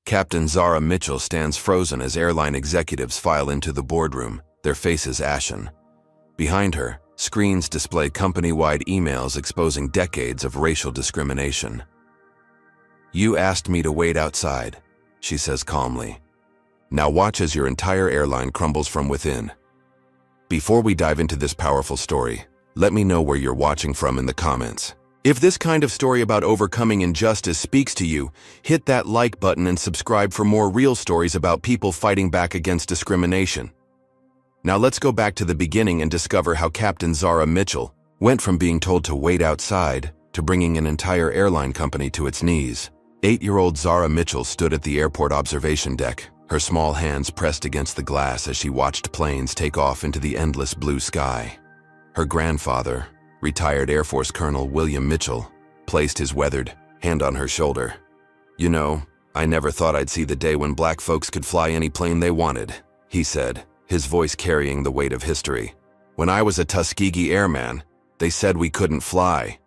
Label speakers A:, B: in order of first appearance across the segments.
A: Captain Zara Mitchell stands frozen as airline executives file into the boardroom, their faces ashen. Behind her, screens display company-wide emails exposing decades of racial discrimination. "You asked me to wait outside," she says calmly. "Now watch as your entire airline crumbles from within." Before we dive into this powerful story, let me know where you're watching from in the comments. If this kind of story about overcoming injustice speaks to you, hit that like button and subscribe for more real stories about people fighting back against discrimination. Now let's go back to the beginning and discover how Captain Zara Mitchell went from being told to wait outside to bringing an entire airline company to its knees. 8-year-old Zara Mitchell stood at the airport observation deck, her small hands pressed against the glass as she watched planes take off into the endless blue sky. Her grandfather, retired Air Force Colonel William Mitchell, placed his weathered hand on her shoulder. "You know, I never thought I'd see the day when black folks could fly any plane they wanted," he said, his voice carrying the weight of history. "When I was a Tuskegee airman, they said we couldn't fly,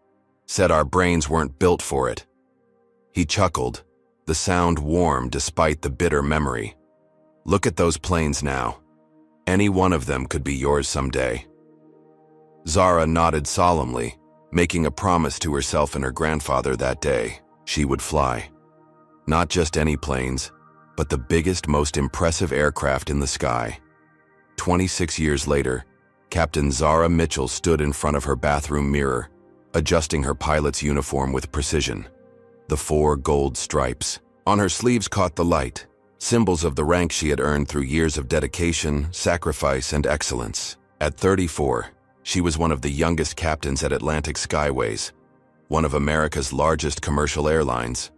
A: said our brains weren't built for it." He chuckled, the sound warm despite the bitter memory. "Look at those planes now. Any one of them could be yours someday." Zara nodded solemnly, making a promise to herself and her grandfather that day she would fly. Not just any planes, but the biggest, most impressive aircraft in the sky. 26 years later, Captain Zara Mitchell stood in front of her bathroom mirror, adjusting her pilot's uniform with precision. The 4 gold stripes on her sleeves caught the light, symbols of the rank she had earned through years of dedication, sacrifice, and excellence. At 34, she was one of the youngest captains at Atlantic Skyways, one of America's largest commercial airlines.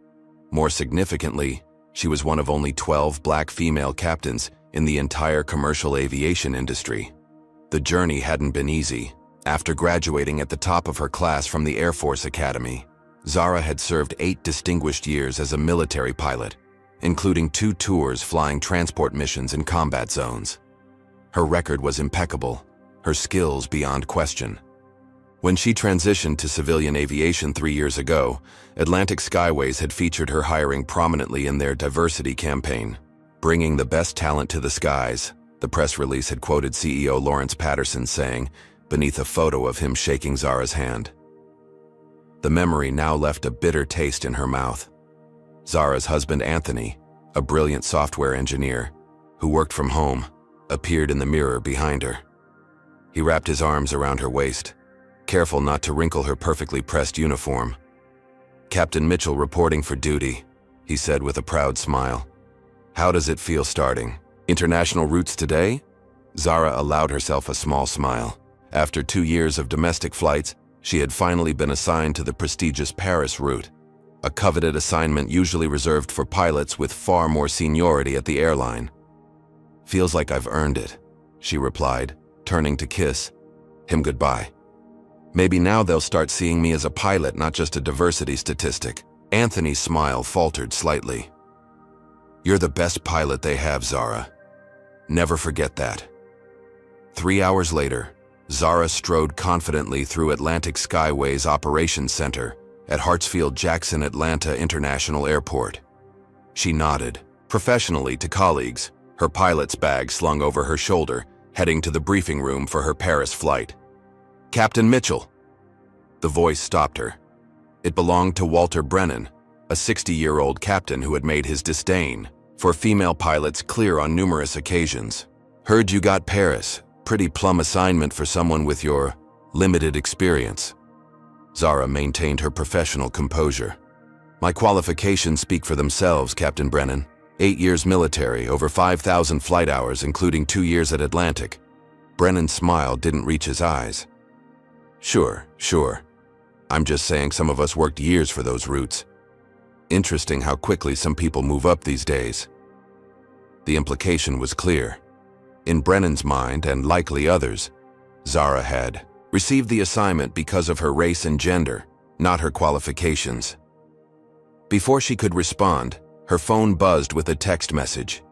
A: More significantly, she was one of only 12 black female captains in the entire commercial aviation industry. The journey hadn't been easy. After graduating at the top of her class from the Air Force Academy, Zara had served 8 distinguished years as a military pilot, including 2 tours flying transport missions in combat zones. Her record was impeccable, her skills beyond question. When she transitioned to civilian aviation 3 years ago, Atlantic Skyways had featured her hiring prominently in their diversity campaign. "Bringing the best talent to the skies," the press release had quoted CEO Lawrence Patterson saying, beneath a photo of him shaking Zara's hand. The memory now left a bitter taste in her mouth. Zara's husband Anthony, a brilliant software engineer who worked from home, appeared in the mirror behind her. He wrapped his arms around her waist, careful not to wrinkle her perfectly pressed uniform. "Captain Mitchell reporting for duty," he said with a proud smile. "How does it feel starting? International routes today?" Zara allowed herself a small smile. After 2 years of domestic flights, she had finally been assigned to the prestigious Paris route, a coveted assignment usually reserved for pilots with far more seniority at the airline. "Feels like I've earned it," she replied, turning to kiss him goodbye. "Maybe now they'll start seeing me as a pilot, not just a diversity statistic." Anthony's smile faltered slightly. "You're the best pilot they have, Zara. Never forget that." 3 hours later, Zara strode confidently through Atlantic Skyways Operations Center at Hartsfield-Jackson Atlanta International Airport. She nodded professionally to colleagues, her pilot's bag slung over her shoulder, heading to the briefing room for her Paris flight. "Captain Mitchell." The voice stopped her. It belonged to Walter Brennan, a 60-year-old captain who had made his disdain for female pilots clear on numerous occasions. "Heard you got Paris. Pretty plum assignment for someone with your limited experience." Zara maintained her professional composure. "My qualifications speak for themselves, Captain Brennan. 8 years military, over 5,000 flight hours, including 2 years at Atlantic." Brennan's smile didn't reach his eyes. Sure. I'm just saying some of us worked years for those routes. Interesting how quickly some people move up these days." The implication was clear. In Brennan's mind, and likely others, Zara had received the assignment because of her race and gender, not her qualifications. Before she could respond, her phone buzzed with a text message.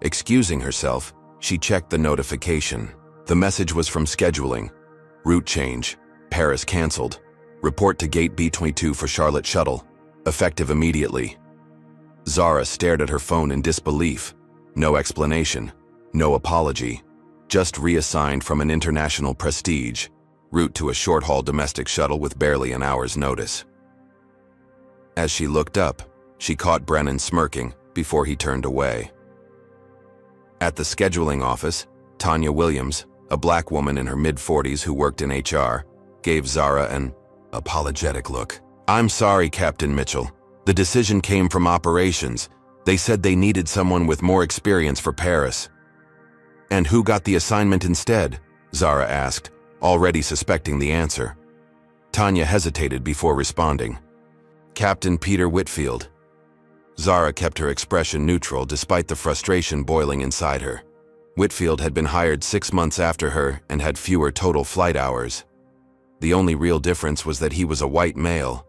A: Excusing herself, she checked the notification. The message was from scheduling. "Route change. Paris canceled. Report to Gate B22 for Charlotte Shuttle. Effective immediately." Zara stared at her phone in disbelief. No explanation, no apology, just reassigned from an international prestige route to a short-haul domestic shuttle with barely an hour's notice. As she looked up, she caught Brennan smirking before he turned away. At the scheduling office, Tanya Williams, a black woman in her mid-40s who worked in HR, gave Zara an apologetic look. "I'm sorry, Captain Mitchell. The decision came from operations. They said they needed someone with more experience for Paris." "And who got the assignment instead?" Zara asked, already suspecting the answer. Tanya hesitated before responding. "Captain Peter Whitfield." Zara kept her expression neutral despite the frustration boiling inside her. Whitfield had been hired 6 months after her and had fewer total flight hours. The only real difference was that he was a white male.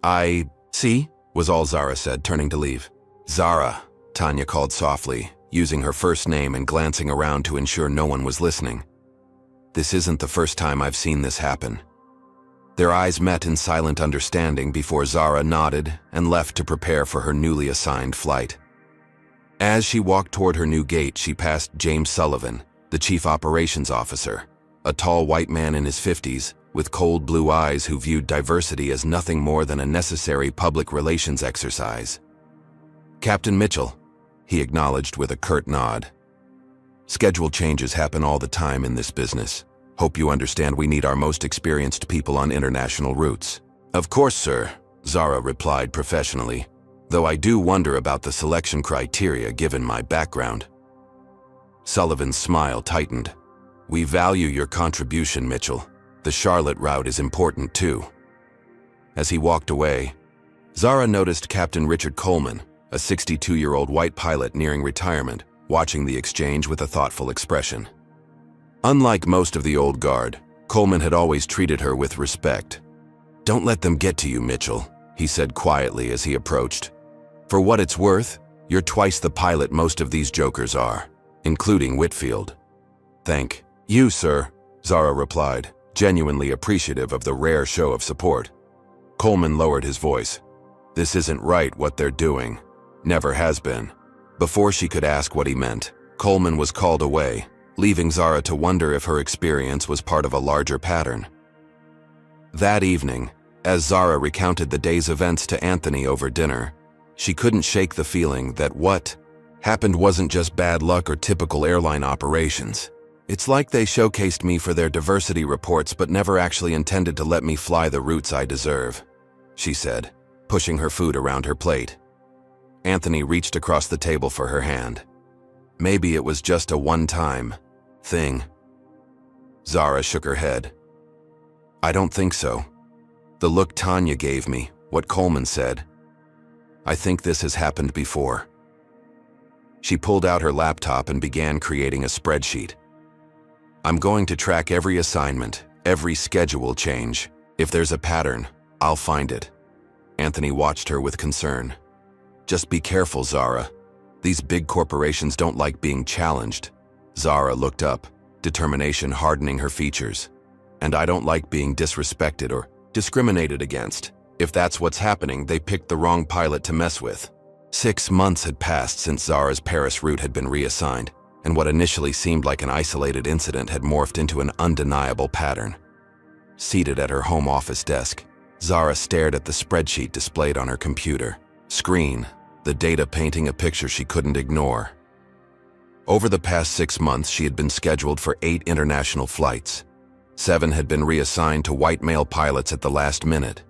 A: "I see," was all Zara said, turning to leave. "Zara," Tanya called softly, using her first name and glancing around to ensure no one was listening. "This isn't the first time I've seen this happen." Their eyes met in silent understanding before Zara nodded and left to prepare for her newly assigned flight. As she walked toward her new gate, she passed James Sullivan, the chief operations officer, a tall white man in his 50s, with cold blue eyes who viewed diversity as nothing more than a necessary public relations exercise. "Captain Mitchell," he acknowledged with a curt nod. "Schedule changes happen all the time in this business. Hope you understand we need our most experienced people on international routes." "Of course, sir," Zara replied professionally, "though I do wonder about the selection criteria given my background." Sullivan's smile tightened. "We value your contribution, Mitchell. The Charlotte route is important too." As he walked away, Zara noticed Captain Richard Coleman, a 62-year-old white pilot nearing retirement, watching the exchange with a thoughtful expression. Unlike most of the old guard, Coleman had always treated her with respect. "Don't let them get to you, Mitchell," he said quietly as he approached. "For what it's worth, you're twice the pilot most of these jokers are, including Whitfield." "Thank you, sir," Zara replied, genuinely appreciative of the rare show of support. Coleman lowered his voice. "This isn't right what they're doing. Never has been." Before she could ask what he meant, Coleman was called away, leaving Zara to wonder if her experience was part of a larger pattern. That evening, as Zara recounted the day's events to Anthony over dinner, she couldn't shake the feeling that what happened wasn't just bad luck or typical airline operations. "It's like they showcased me for their diversity reports but never actually intended to let me fly the routes I deserve," she said, pushing her food around her plate. Anthony reached across the table for her hand. "Maybe it was just a one-time thing." Zara shook her head. "I don't think so. The look Tanya gave me, what Coleman said. I think this has happened before." She pulled out her laptop and began creating a spreadsheet. "I'm going to track every assignment, every schedule change. If there's a pattern, I'll find it." Anthony watched her with concern. "Just be careful, Zara. These big corporations don't like being challenged." Zara looked up, determination hardening her features. "And I don't like being disrespected or discriminated against. If that's what's happening, they picked the wrong pilot to mess with." 6 months had passed since Zara's Paris route had been reassigned, and what initially seemed like an isolated incident had morphed into an undeniable pattern. Seated at her home office desk, Zara stared at the spreadsheet displayed on her computer screen, the data painting a picture she couldn't ignore. Over the past 6 months, she had been scheduled for 8 international flights. 7 had been reassigned to white male pilots at the last minute.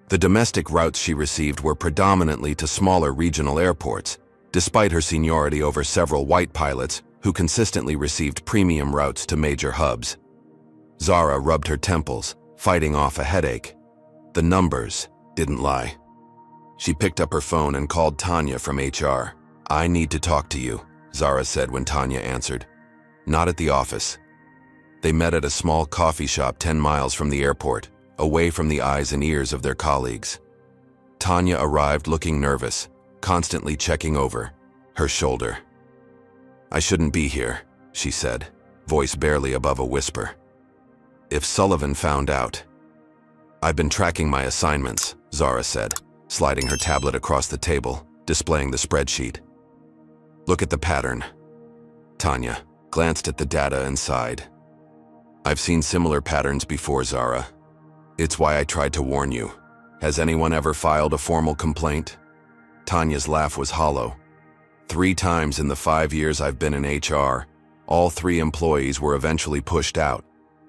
A: The domestic routes she received were predominantly to smaller regional airports, despite her seniority over several white pilots who consistently received premium routes to major hubs. Zara rubbed her temples, fighting off a headache. The numbers didn't lie. She picked up her phone and called Tanya from HR. "I need to talk to you," Zara said when Tanya answered. "Not at the office." They met at a small coffee shop 10 miles from the airport, away from the eyes and ears of their colleagues. Tanya arrived looking nervous, constantly checking over her shoulder. "I shouldn't be here," she said, voice barely above a whisper. "If Sullivan found out." "I've been tracking my assignments," Zara said, sliding her tablet across the table. displaying the spreadsheet. Look at the pattern. Tanya glanced at the data and sighed. I've seen similar patterns before, Zara. It's why I tried to warn you. Has anyone ever filed a formal complaint? Tanya's laugh was hollow. 3 times in the 5 years I've been in HR, all 3 employees were eventually pushed out.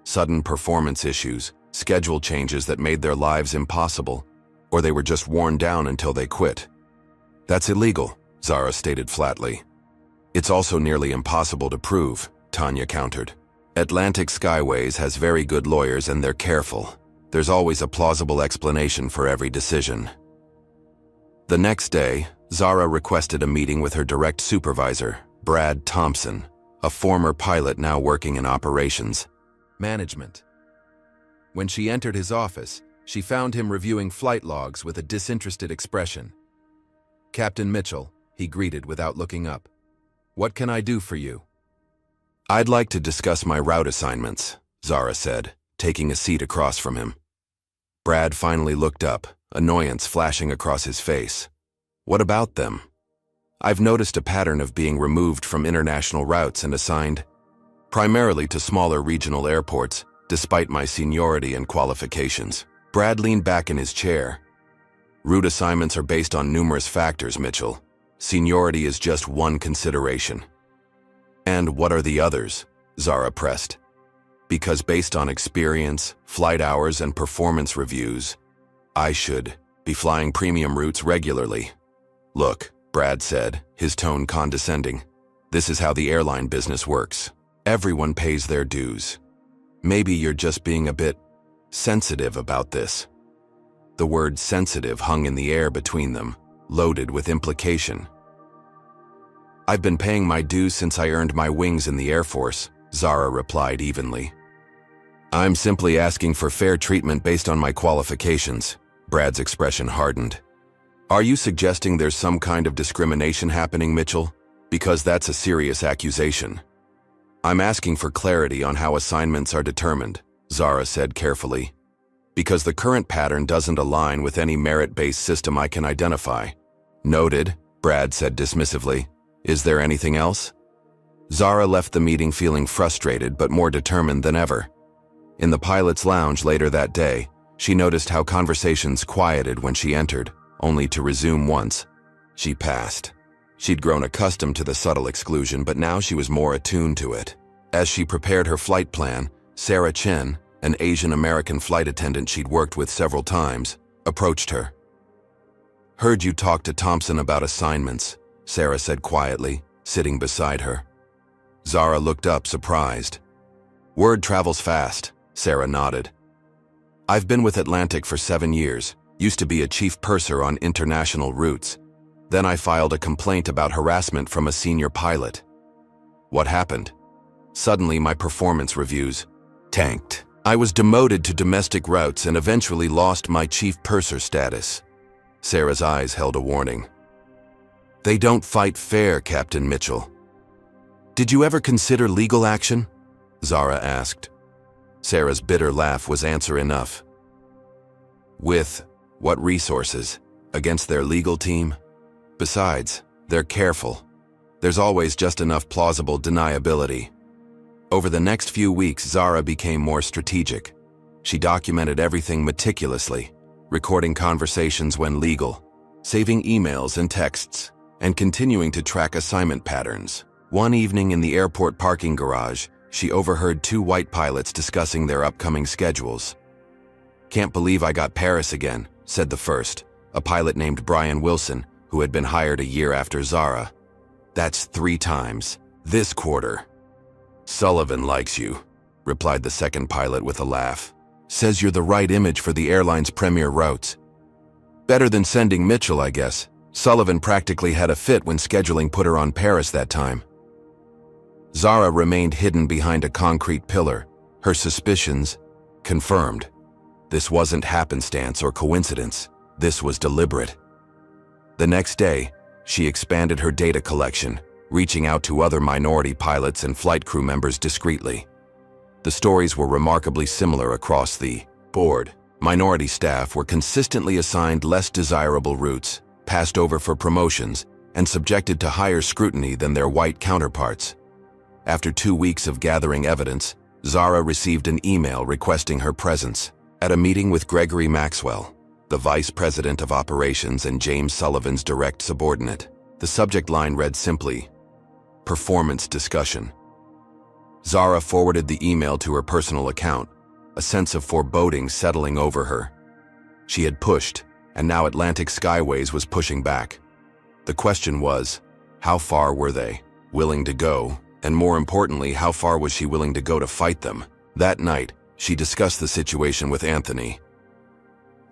A: Sudden performance issues, schedule changes that made their lives impossible, or they were just worn down until they quit. That's illegal, Zara stated flatly. It's also nearly impossible to prove, Tanya countered. Atlantic Skyways has very good lawyers and they're careful. There's always a plausible explanation for every decision. The next day, Zara requested a meeting with her direct supervisor, Brad Thompson, a former pilot now working in operations management. When she entered his office, she found him reviewing flight logs with a disinterested expression. Captain Mitchell, he greeted without looking up. What can I do for you? I'd like to discuss my route assignments, Zara said, taking a seat across from him. Brad finally looked up, annoyance flashing across his face. What about them? I've noticed a pattern of being removed from international routes and assigned primarily to smaller regional airports, despite my seniority and qualifications. Brad leaned back in his chair. Route assignments are based on numerous factors, Mitchell. Seniority is just one consideration. And what are the others? Zara pressed. Because based on experience, flight hours, and performance reviews, I should be flying premium routes regularly. Look, Brad said, his tone condescending. This is how the airline business works. Everyone pays their dues. Maybe you're just being a bit sensitive about this. The word sensitive hung in the air between them, loaded with implication. I've been paying my dues since I earned my wings in the Air Force, Zara replied evenly. I'm simply asking for fair treatment based on my qualifications, Brad's expression hardened. Are you suggesting there's some kind of discrimination happening, Mitchell? Because that's a serious accusation. I'm asking for clarity on how assignments are determined, Zara said carefully. Because the current pattern doesn't align with any merit-based system I can identify. Noted, Brad said dismissively. Is there anything else? Zara left the meeting feeling frustrated but more determined than ever. In the pilot's lounge later that day, she noticed how conversations quieted when she entered, only to resume once she passed. She'd grown accustomed to the subtle exclusion, but now she was more attuned to it. As she prepared her flight plan, Sarah Chen, an Asian American flight attendant she'd worked with several times, approached her. Heard you talk to Thompson about assignments, Sarah said quietly, sitting beside her. Zara looked up, surprised. Word travels fast, Sarah nodded. I've been with Atlantic for 7 years, used to be a chief purser on international routes. Then I filed a complaint about harassment from a senior pilot. What happened? Suddenly my performance reviews tanked. I was demoted to domestic routes and eventually lost my chief purser status. Sarah's eyes held a warning. They don't fight fair, Captain Mitchell. Did you ever consider legal action? Zara asked. Sarah's bitter laugh was answer enough. With what resources? Against their legal team? Besides, they're careful. There's always just enough plausible deniability. Over the next few weeks, Zara became more strategic. She documented everything meticulously, recording conversations when legal, saving emails and texts, and continuing to track assignment patterns. One evening in the airport parking garage, she overheard 2 white pilots discussing their upcoming schedules. Can't believe I got Paris again, said the first, a pilot named Brian Wilson, who had been hired a year after Zara. That's 3 times, this quarter. Sullivan likes you, replied the second pilot with a laugh. Says you're the right image for the airline's premier routes. Better than sending Mitchell, I guess. Sullivan practically had a fit when scheduling put her on Paris that time. Zara remained hidden behind a concrete pillar, her suspicions confirmed. This wasn't happenstance or coincidence. This was deliberate. The next day, she expanded her data collection, reaching out to other minority pilots and flight crew members discreetly. The stories were remarkably similar across the board. Minority staff were consistently assigned less desirable routes, passed over for promotions, and subjected to higher scrutiny than their white counterparts. After 2 weeks of gathering evidence, Zara received an email requesting her presence at a meeting with Gregory Maxwell, the Vice President of Operations and James Sullivan's direct subordinate. The subject line read simply, "Performance Discussion." Zara forwarded the email to her personal account, a sense of foreboding settling over her. She had pushed, and now Atlantic Skyways was pushing back. The question was, how far were they willing to go? And more importantly, how far was she willing to go to fight them? That night, she discussed the situation with Anthony.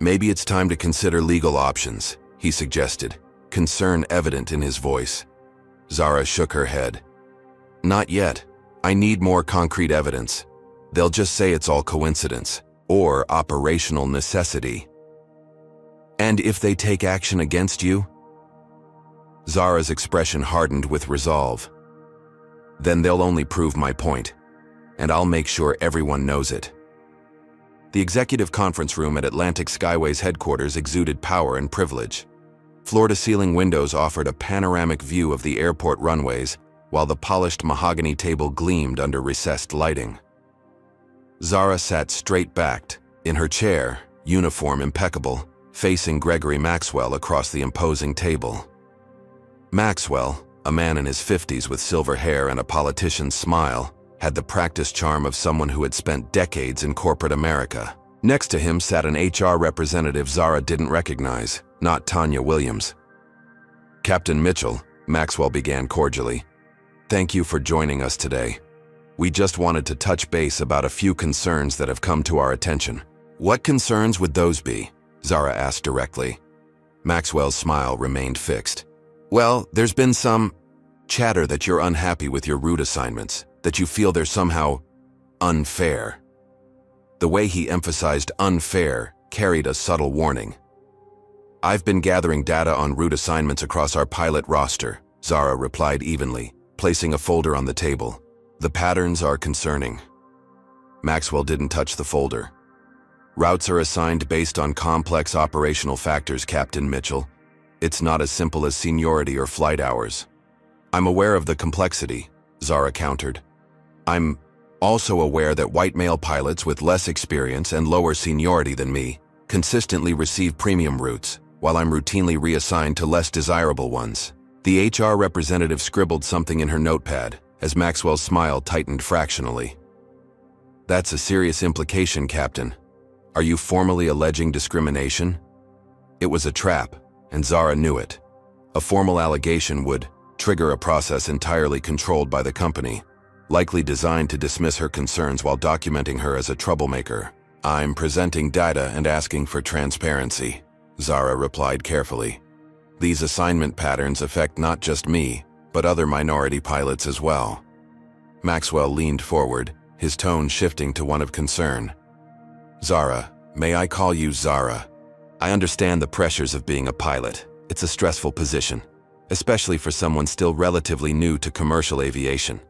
A: "Maybe it's time to consider legal options," he suggested, concern evident in his voice. Zara shook her head. "Not yet. I need more concrete evidence. They'll just say it's all coincidence or operational necessity." "And if they take action against you?" Zara's expression hardened with resolve. "Then they'll only prove my point, and I'll make sure everyone knows it." The executive conference room at Atlantic Skyways headquarters exuded power and privilege. Floor-to-ceiling windows offered a panoramic view of the airport runways, while the polished mahogany table gleamed under recessed lighting. Zara sat straight-backed, in her chair, uniform impeccable, facing Gregory Maxwell across the imposing table. Maxwell, a man in his 50s with silver hair and a politician's smile, had the practiced charm of someone who had spent decades in corporate America. Next to him sat an HR representative Zara didn't recognize, not Tanya Williams. "Captain Mitchell," Maxwell began cordially, "thank you for joining us today. We just wanted to touch base about a few concerns that have come to our attention." "What concerns would those be?" Zara asked directly. Maxwell's smile remained fixed. "Well, there's been some chatter that you're unhappy with your route assignments, that you feel they're somehow unfair." The way he emphasized unfair carried a subtle warning. "I've been gathering data on route assignments across our pilot roster," Zara replied evenly, placing a folder on the table. "The patterns are concerning." Maxwell didn't touch the folder. "Routes are assigned based on complex operational factors, Captain Mitchell. It's not as simple as seniority or flight hours." "I'm aware of the complexity," Zara countered. "I'm also aware that white male pilots with less experience and lower seniority than me consistently receive premium routes, while I'm routinely reassigned to less desirable ones." The HR representative scribbled something in her notepad, as Maxwell's smile tightened fractionally. "That's a serious implication, Captain. Are you formally alleging discrimination?" It was a trap, and Zara knew it. A formal allegation would trigger a process entirely controlled by the company, likely designed to dismiss her concerns while documenting her as a troublemaker. "I'm presenting data and asking for transparency," Zara replied carefully. "These assignment patterns affect not just me, but other minority pilots as well." Maxwell leaned forward, his tone shifting to one of concern. "Zara, may I call you Zara? I understand the pressures of being a pilot. It's a stressful position, especially for someone still relatively new to commercial aviation."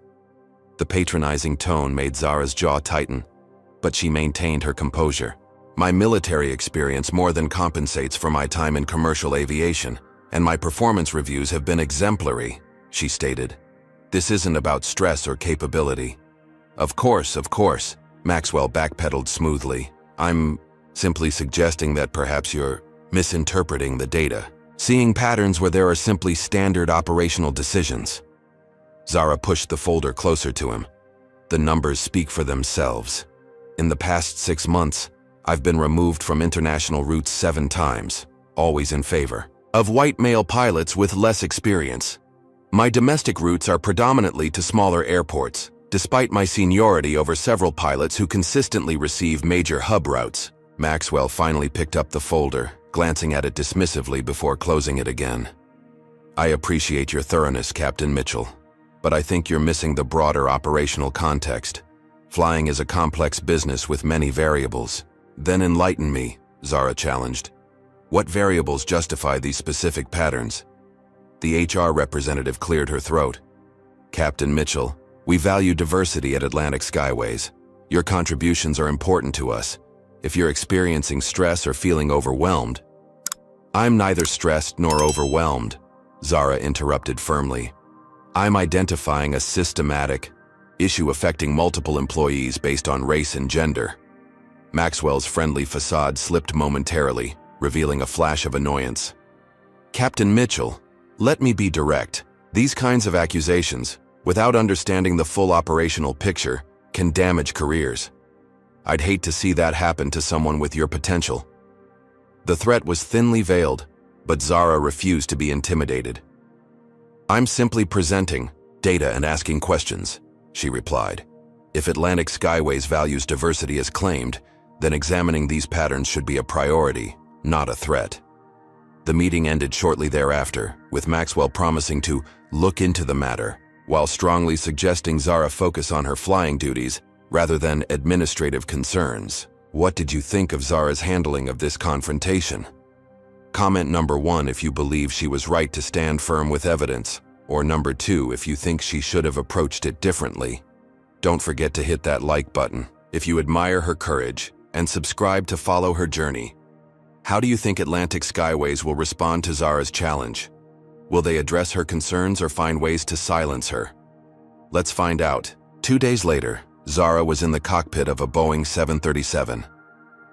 A: The patronizing tone made Zara's jaw tighten, but she maintained her composure. "My military experience more than compensates for my time in commercial aviation, and my performance reviews have been exemplary," she stated. "This isn't about stress or capability." Of course," Maxwell backpedaled smoothly. "I'm simply suggesting that perhaps you're misinterpreting the data, seeing patterns where there are simply standard operational decisions." Zara pushed the folder closer to him. "The numbers speak for themselves. In the past 6 months, I've been removed from international routes 7 times, always in favor of white male pilots with less experience. My domestic routes are predominantly to smaller airports, despite my seniority over several pilots who consistently receive major hub routes." Maxwell finally picked up the folder, glancing at it dismissively before closing it again. "I appreciate your thoroughness, Captain Mitchell, but I think you're missing the broader operational context. Flying is a complex business with many variables." "Then enlighten me," Zara challenged. "What variables justify these specific patterns?" The HR representative cleared her throat. "Captain Mitchell, we value diversity at Atlantic Skyways. Your contributions are important to us. If you're experiencing stress or feeling overwhelmed..." I'm neither stressed nor overwhelmed, Zara interrupted firmly. I'm identifying a systematic issue affecting multiple employees based on race and gender. Maxwell's friendly facade slipped momentarily, revealing a flash of annoyance. Captain Mitchell, let me be direct. These kinds of accusations, without understanding the full operational picture, can damage careers. I'd hate to see that happen to someone with your potential. The threat was thinly veiled, but Zara refused to be intimidated. I'm simply presenting data and asking questions, she replied. If Atlantic Skyways values diversity as claimed, then examining these patterns should be a priority, not a threat. The meeting ended shortly thereafter, with Maxwell promising to look into the matter, while strongly suggesting Zara focus on her flying duties rather than administrative concerns. What did you think of Zara's handling of this confrontation? Comment number 1 if you believe she was right to stand firm with evidence, or number 2 if you think she should have approached it differently. Don't forget to hit that like button if you admire her courage, and subscribe to follow her journey. How do you think Atlantic Skyways will respond to Zara's challenge? Will they address her concerns or find ways to silence her? Let's find out. 2 days later, Zara was in the cockpit of a Boeing 737,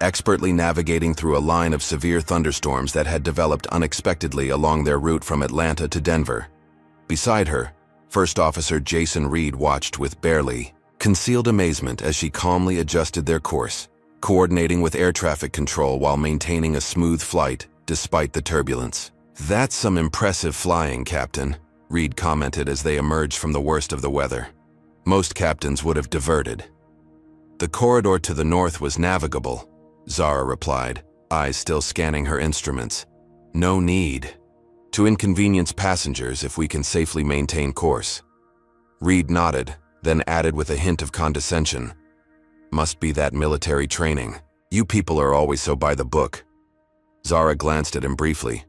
A: expertly navigating through a line of severe thunderstorms that had developed unexpectedly along their route from Atlanta to Denver. Beside her, First Officer Jason Reed watched with barely concealed amazement as she calmly adjusted their course, coordinating with air traffic control while maintaining a smooth flight despite the turbulence. That's some impressive flying, Captain, Reed commented as they emerged from the worst of the weather. Most captains would have diverted. The corridor to the north was navigable, Zara replied, eyes still scanning her instruments. No need to inconvenience passengers if we can safely maintain course. Reed nodded, then added with a hint of condescension. Must be that military training. You people are always so by the book. Zara glanced at him briefly.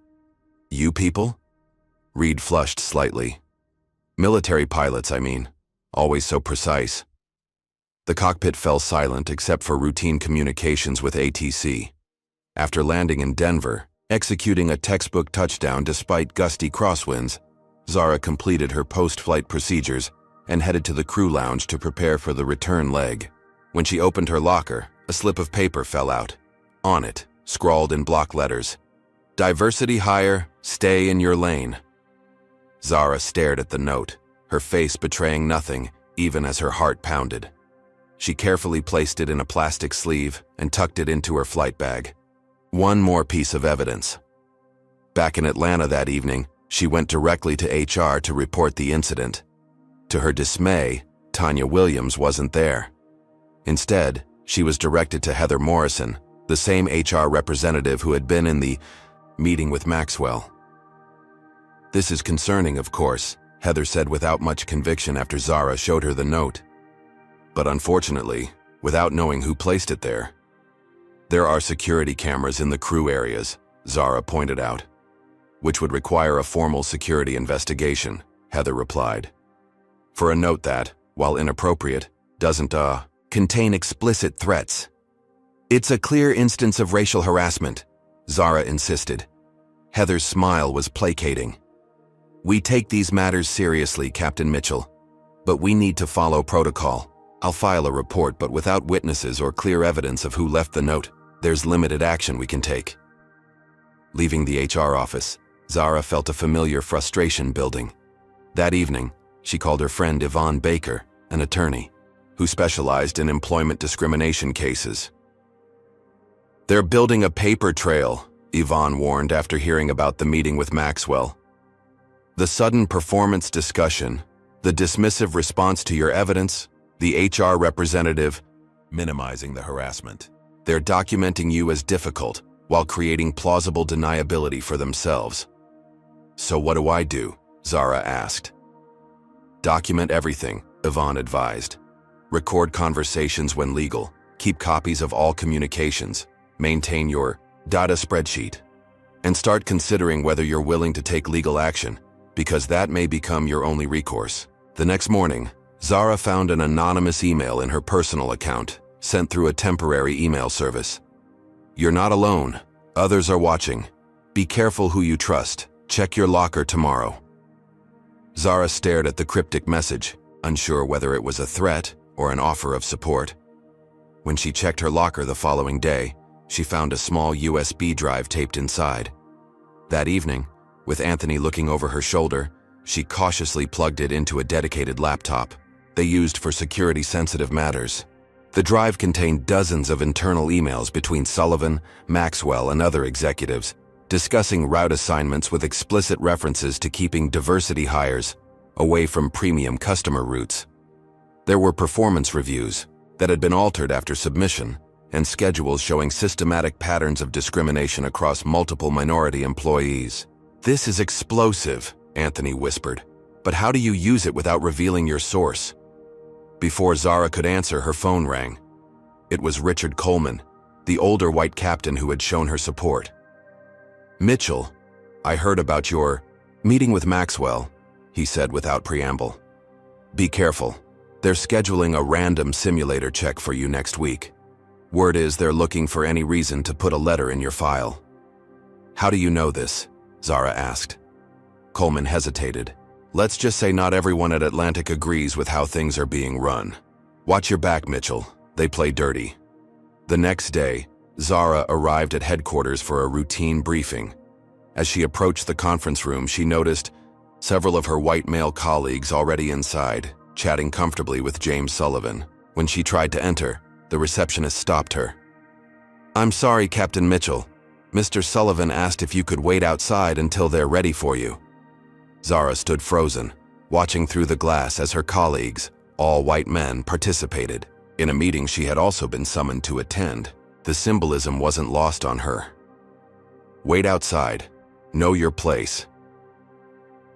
A: You people? Reed flushed slightly. Military pilots, I mean. Always so precise. The cockpit fell silent except for routine communications with ATC. After landing in Denver, executing a textbook touchdown despite gusty crosswinds, Zara completed her post-flight procedures and headed to the crew lounge to prepare for the return leg. When she opened her locker, a slip of paper fell out. On it, scrawled in block letters, "Diversity hire, stay in your lane." Zara stared at the note, her face betraying nothing, even as her heart pounded. She carefully placed it in a plastic sleeve and tucked it into her flight bag. One more piece of evidence. Back in Atlanta that evening, she went directly to HR to report the incident. To her dismay, Tanya Williams wasn't there. Instead, she was directed to Heather Morrison, the same HR representative who had been in the meeting with Maxwell. This is concerning, of course, Heather said without much conviction after Zara showed her the note. But unfortunately, without knowing who placed it there. There are security cameras in the crew areas, Zara pointed out, which would require a formal security investigation, Heather replied. For a note that, while inappropriate, doesn't, contain explicit threats. It's a clear instance of racial harassment, Zara insisted. Heather's smile was placating. We take these matters seriously, Captain Mitchell, but we need to follow protocol. I'll file a report, but without witnesses or clear evidence of who left the note, there's limited action we can take. Leaving the HR office, Zara felt a familiar frustration building. That evening, she called her friend Yvonne Baker, an attorney, who specialized in employment discrimination cases. They're building a paper trail, Yvonne warned after hearing about the meeting with Maxwell. The sudden performance discussion, the dismissive response to your evidence, the HR representative minimizing the harassment. They're documenting you as difficult while creating plausible deniability for themselves. So what do? Zara asked. Document everything, Yvonne advised. Record conversations when legal, keep copies of all communications, maintain your data spreadsheet, and start considering whether you're willing to take legal action, because that may become your only recourse. The next morning, Zara found an anonymous email in her personal account, sent through a temporary email service. You're not alone. Others are watching. Be careful who you trust. Check your locker tomorrow. Zara stared at the cryptic message, unsure whether it was a threat or an offer of support. When she checked her locker the following day, she found a small USB drive taped inside. That evening, with Anthony looking over her shoulder, she cautiously plugged it into a dedicated laptop they used for security-sensitive matters. The drive contained dozens of internal emails between Sullivan, Maxwell, and other executives, discussing route assignments with explicit references to keeping diversity hires away from premium customer routes. There were performance reviews that had been altered after submission, and schedules showing systematic patterns of discrimination across multiple minority employees. "This is explosive," Anthony whispered. "But how do you use it without revealing your source?" Before Zara could answer, her phone rang. It was Richard Coleman, the older white captain who had shown her support. "Mitchell, I heard about your meeting with Maxwell," he said without preamble. "Be careful. They're scheduling a random simulator check for you next week. Word is they're looking for any reason to put a letter in your file." "How do you know this?" Zara asked. Coleman hesitated. "Let's just say not everyone at Atlantic agrees with how things are being run. Watch your back, Mitchell. They play dirty." The next day, Zara arrived at headquarters for a routine briefing. As she approached the conference room, she noticed several of her white male colleagues already inside, chatting comfortably with James Sullivan. When she tried to enter, the receptionist stopped her. "I'm sorry, Captain Mitchell. Mr. Sullivan asked if you could wait outside until they're ready for you." Zara stood frozen, watching through the glass as her colleagues, all white men, participated in a meeting she had also been summoned to attend. The symbolism wasn't lost on her. Wait outside. Know your place.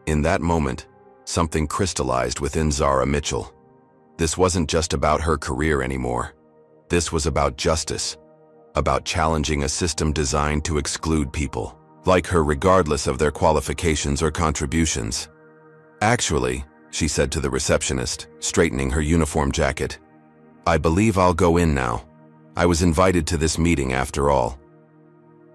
A: In that moment, something crystallized within Zara Mitchell. This wasn't just about her career anymore. This was about justice, about challenging a system designed to exclude people like her regardless of their qualifications or contributions. "Actually," she said to the receptionist, straightening her uniform jacket, "I believe I'll go in now. I was invited to this meeting after all."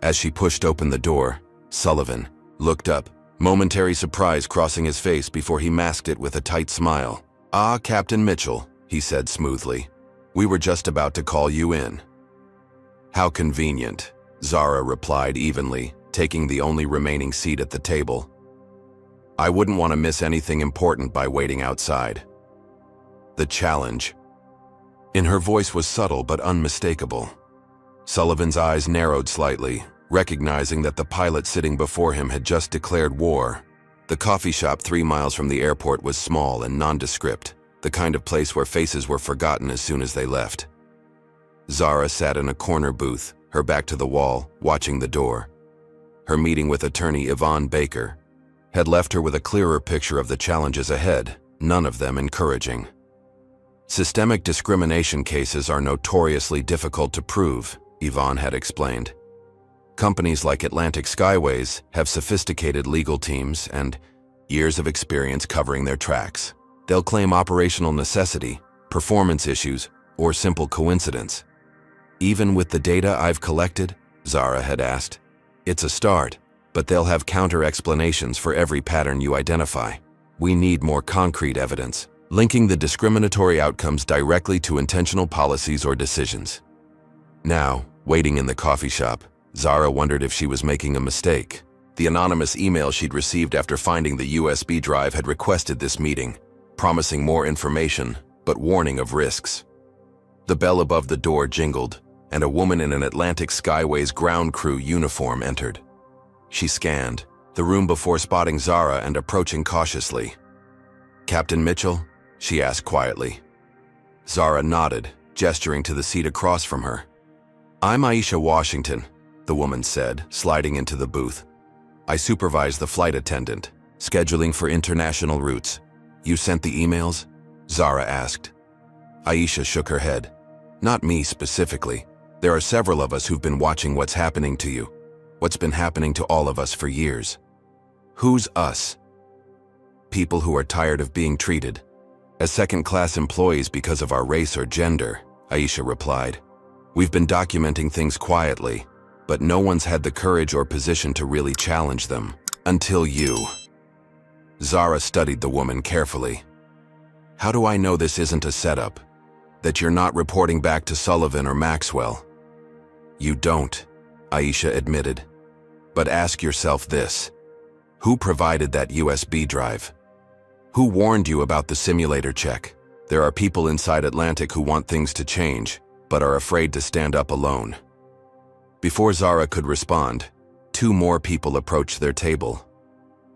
A: As she pushed open the door, Sullivan looked up, momentary surprise crossing his face before he masked it with a tight smile. "Ah, Captain Mitchell," he said smoothly. "We were just about to call you in." "How convenient," Zara replied evenly, taking the only remaining seat at the table. "I wouldn't want to miss anything important by waiting outside." The challenge in her voice was subtle but unmistakable. Sullivan's eyes narrowed slightly, recognizing that the pilot sitting before him had just declared war. The coffee shop 3 miles from the airport was small and nondescript, the kind of place where faces were forgotten as soon as they left. Zara sat in a corner booth, her back to the wall, watching the door. Her meeting with attorney Yvonne Baker had left her with a clearer picture of the challenges ahead, none of them encouraging. Systemic discrimination cases are notoriously difficult to prove, Yvonne had explained. Companies like Atlantic Skyways have sophisticated legal teams and years of experience covering their tracks. They'll claim operational necessity, performance issues, or simple coincidence. "Even with the data I've collected?" Zara had asked. "It's a start, but they'll have counter-explanations for every pattern you identify. We need more concrete evidence, linking the discriminatory outcomes directly to intentional policies or decisions." Now, waiting in the coffee shop, Zara wondered if she was making a mistake. The anonymous email she'd received after finding the USB drive had requested this meeting, promising more information, but warning of risks. The bell above the door jingled, and a woman in an Atlantic Skyways ground crew uniform entered. She scanned the room before spotting Zara and approaching cautiously. "Captain Mitchell?" she asked quietly. Zara nodded, gesturing to the seat across from her. "I'm Aisha Washington," the woman said, sliding into the booth. "I supervise the flight attendant, scheduling for international routes. You sent the emails?" Zara asked. Aisha shook her head. "Not me specifically. There are several of us who've been watching what's happening to you. What's been happening to all of us for years." "Who's us?" "People who are tired of being treated as second-class employees because of our race or gender," Aisha replied. "We've been documenting things quietly, but no one's had the courage or position to really challenge them. Until you. Zara studied the woman carefully. How do I know this isn't a setup? That you're not reporting back to Sullivan or Maxwell? You don't, Aisha admitted. But ask yourself this. Who provided that USB drive? Who warned you about the simulator check? There are people inside Atlantic who want things to change, but are afraid to stand up alone. Before Zara could respond, 2 more people approached their table.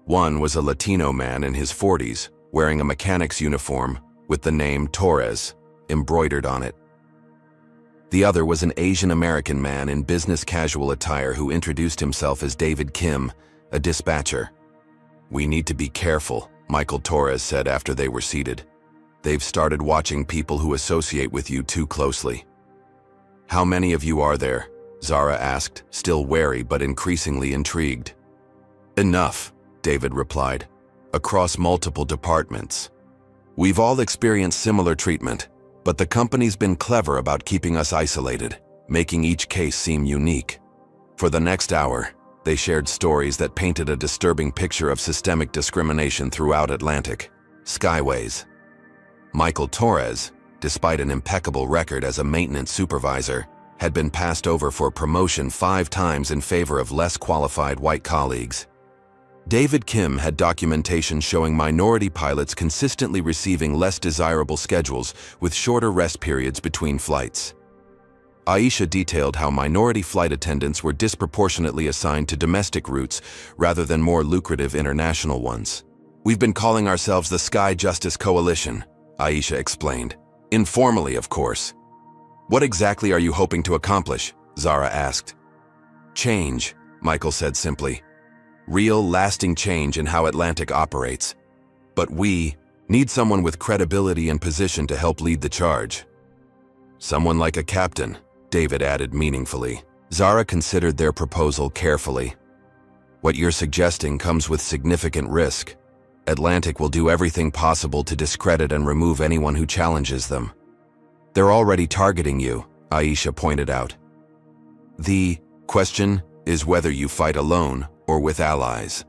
A: One was a Latino man in his 40s, wearing a mechanic's uniform with the name Torres embroidered on it. The other was an Asian American man in business casual attire who introduced himself as David Kim, a dispatcher. "We need to be careful," Michael Torres said after they were seated. "They've started watching people who associate with you too closely." "How many of you are there?" Zara asked, still wary but increasingly intrigued. "Enough," David replied. "Across multiple departments. We've all experienced similar treatment, but the company's been clever about keeping us isolated, making each case seem unique." For the next hour, they shared stories that painted a disturbing picture of systemic discrimination throughout Atlantic. Skyways. Michael Torres, despite an impeccable record as a maintenance supervisor, had been passed over for promotion 5 times in favor of less qualified white colleagues. David Kim had documentation showing minority pilots consistently receiving less desirable schedules with shorter rest periods between flights. Aisha detailed how minority flight attendants were disproportionately assigned to domestic routes rather than more lucrative international ones. "We've been calling ourselves the Sky Justice Coalition," Aisha explained. "Informally, of course." "What exactly are you hoping to accomplish?" Zara asked. "Change," Michael said simply. "Real, lasting change in how Atlantic operates. But we need someone with credibility and position to help lead the charge." "Someone like a captain," David added meaningfully. Zara considered their proposal carefully. "What you're suggesting comes with significant risk. Atlantic will do everything possible to discredit and remove anyone who challenges them. They're already targeting you," Aisha pointed out. "The question is whether you fight alone or with allies."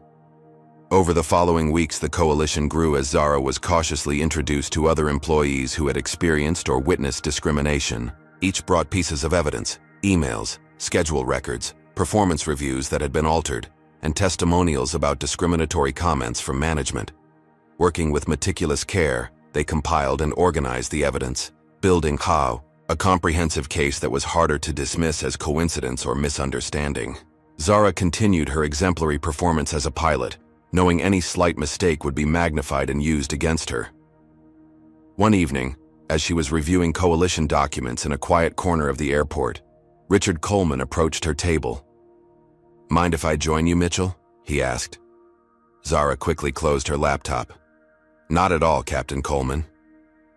A: Over the following weeks, the coalition grew as Zara was cautiously introduced to other employees who had experienced or witnessed discrimination. Each brought pieces of evidence, emails, schedule records, performance reviews that had been altered, and testimonials about discriminatory comments from management. Working with meticulous care, they compiled and organized the evidence, building a comprehensive case that was harder to dismiss as coincidence or misunderstanding. Zara continued her exemplary performance as a pilot, knowing any slight mistake would be magnified and used against her. One evening, as she was reviewing coalition documents in a quiet corner of the airport, Richard Coleman approached her table. "Mind if I join you, Mitchell?" he asked. Zara quickly closed her laptop. "Not at all, Captain Coleman."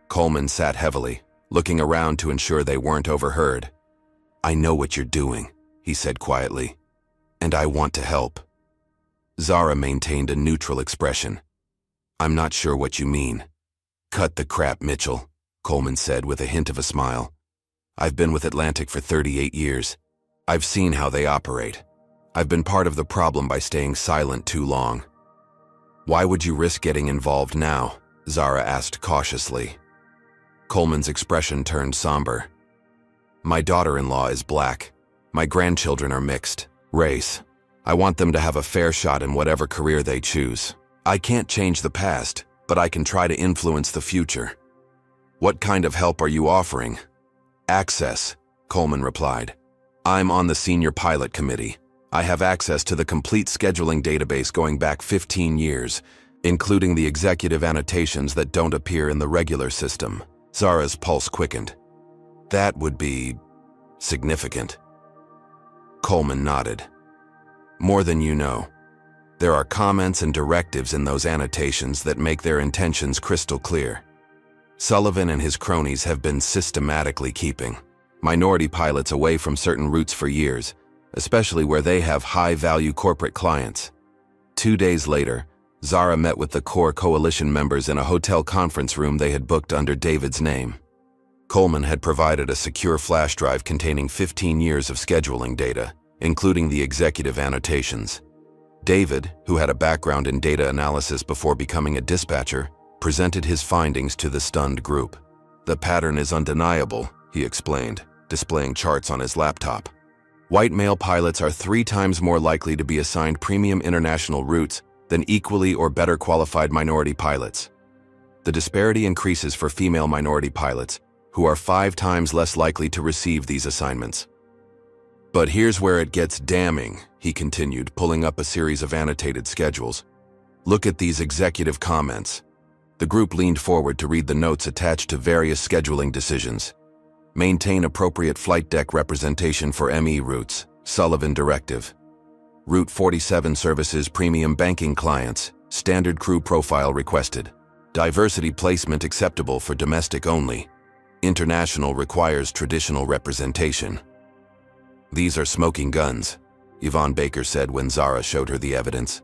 A: Coleman sat heavily, looking around to ensure they weren't overheard. "I know what you're doing," he said quietly, "and I want to help." Zara maintained a neutral expression. "I'm not sure what you mean." "Cut the crap, Mitchell," Coleman said with a hint of a smile. "I've been with Atlantic for 38 years. I've seen how they operate. I've been part of the problem by staying silent too long." "Why would you risk getting involved now?" Zara asked cautiously. Coleman's expression turned somber. "My daughter-in-law is black. My grandchildren are mixed race. I want them to have a fair shot in whatever career they choose. I can't change the past, but I can try to influence the future." "What kind of help are you offering?" "Access," Coleman replied. "I'm on the senior pilot committee. I have access to the complete scheduling database going back 15 years, including the executive annotations that don't appear in the regular system." Zara's pulse quickened. "That would be significant." Coleman nodded. "More than you know. There are comments and directives in those annotations that make their intentions crystal clear. Sullivan and his cronies have been systematically keeping minority pilots away from certain routes for years, especially where they have high-value corporate clients." 2 days later, Zara met with the core coalition members in a hotel conference room they had booked under David's name. Coleman had provided a secure flash drive containing 15 years of scheduling data, including the executive annotations. David, who had a background in data analysis before becoming a dispatcher, presented his findings to the stunned group. "The pattern is undeniable," he explained, displaying charts on his laptop. "White male pilots are 3 times more likely to be assigned premium international routes than equally or better qualified minority pilots. The disparity increases for female minority pilots, who are 5 times less likely to receive these assignments." "But here's where it gets damning," he continued, pulling up a series of annotated schedules. "Look at these executive comments." The group leaned forward to read the notes attached to various scheduling decisions. "Maintain appropriate flight deck representation for ME routes, Sullivan Directive. Route 47 services premium banking clients, standard crew profile requested. Diversity placement acceptable for domestic only. International requires traditional representation." "These are smoking guns," Yvonne Baker said when Zara showed her the evidence.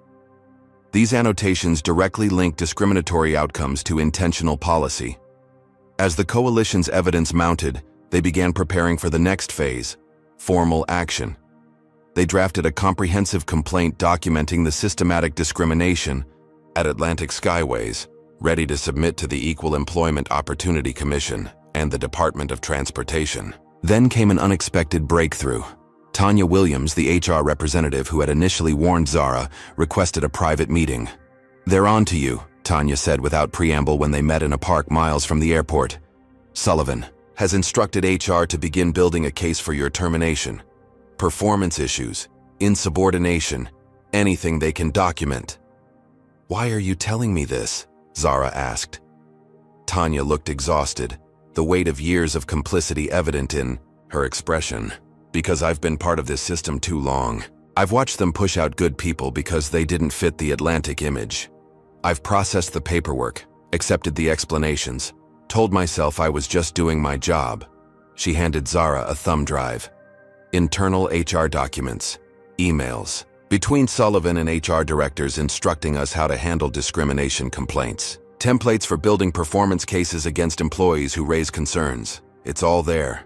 A: "These annotations directly link discriminatory outcomes to intentional policy." As the coalition's evidence mounted, they began preparing for the next phase, formal action. They drafted a comprehensive complaint documenting the systematic discrimination at Atlantic Skyways, ready to submit to the Equal Employment Opportunity Commission and the Department of Transportation. Then came an unexpected breakthrough. Tanya Williams, the HR representative who had initially warned Zara, requested a private meeting. "They're on to you," Tanya said without preamble when they met in a park miles from the airport. "Sullivan has instructed HR to begin building a case for your termination. Performance issues, insubordination, anything they can document." "Why are you telling me this?" Zara asked. Tanya looked exhausted, the weight of years of complicity evident in her expression. "Because I've been part of this system too long. I've watched them push out good people because they didn't fit the Atlantic image. I've processed the paperwork, accepted the explanations, told myself I was just doing my job." She handed Zara a thumb drive. "Internal HR documents, emails, between Sullivan and HR directors instructing us how to handle discrimination complaints. Templates for building performance cases against employees who raise concerns. It's all there."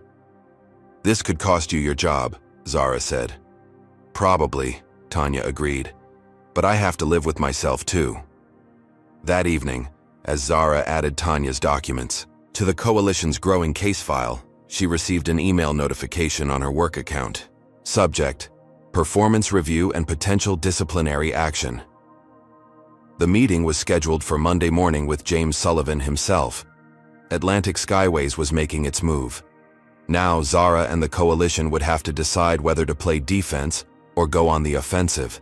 A: "This could cost you your job," Zara said. "Probably," Tanya agreed. "But I have to live with myself too." That evening, as Zara added Tanya's documents to the coalition's growing case file, she received an email notification on her work account. Subject: Performance Review and Potential Disciplinary Action. The meeting was scheduled for Monday morning with James Sullivan himself. Atlantic Skyways was making its move. Now Zara and the coalition would have to decide whether to play defense or go on the offensive.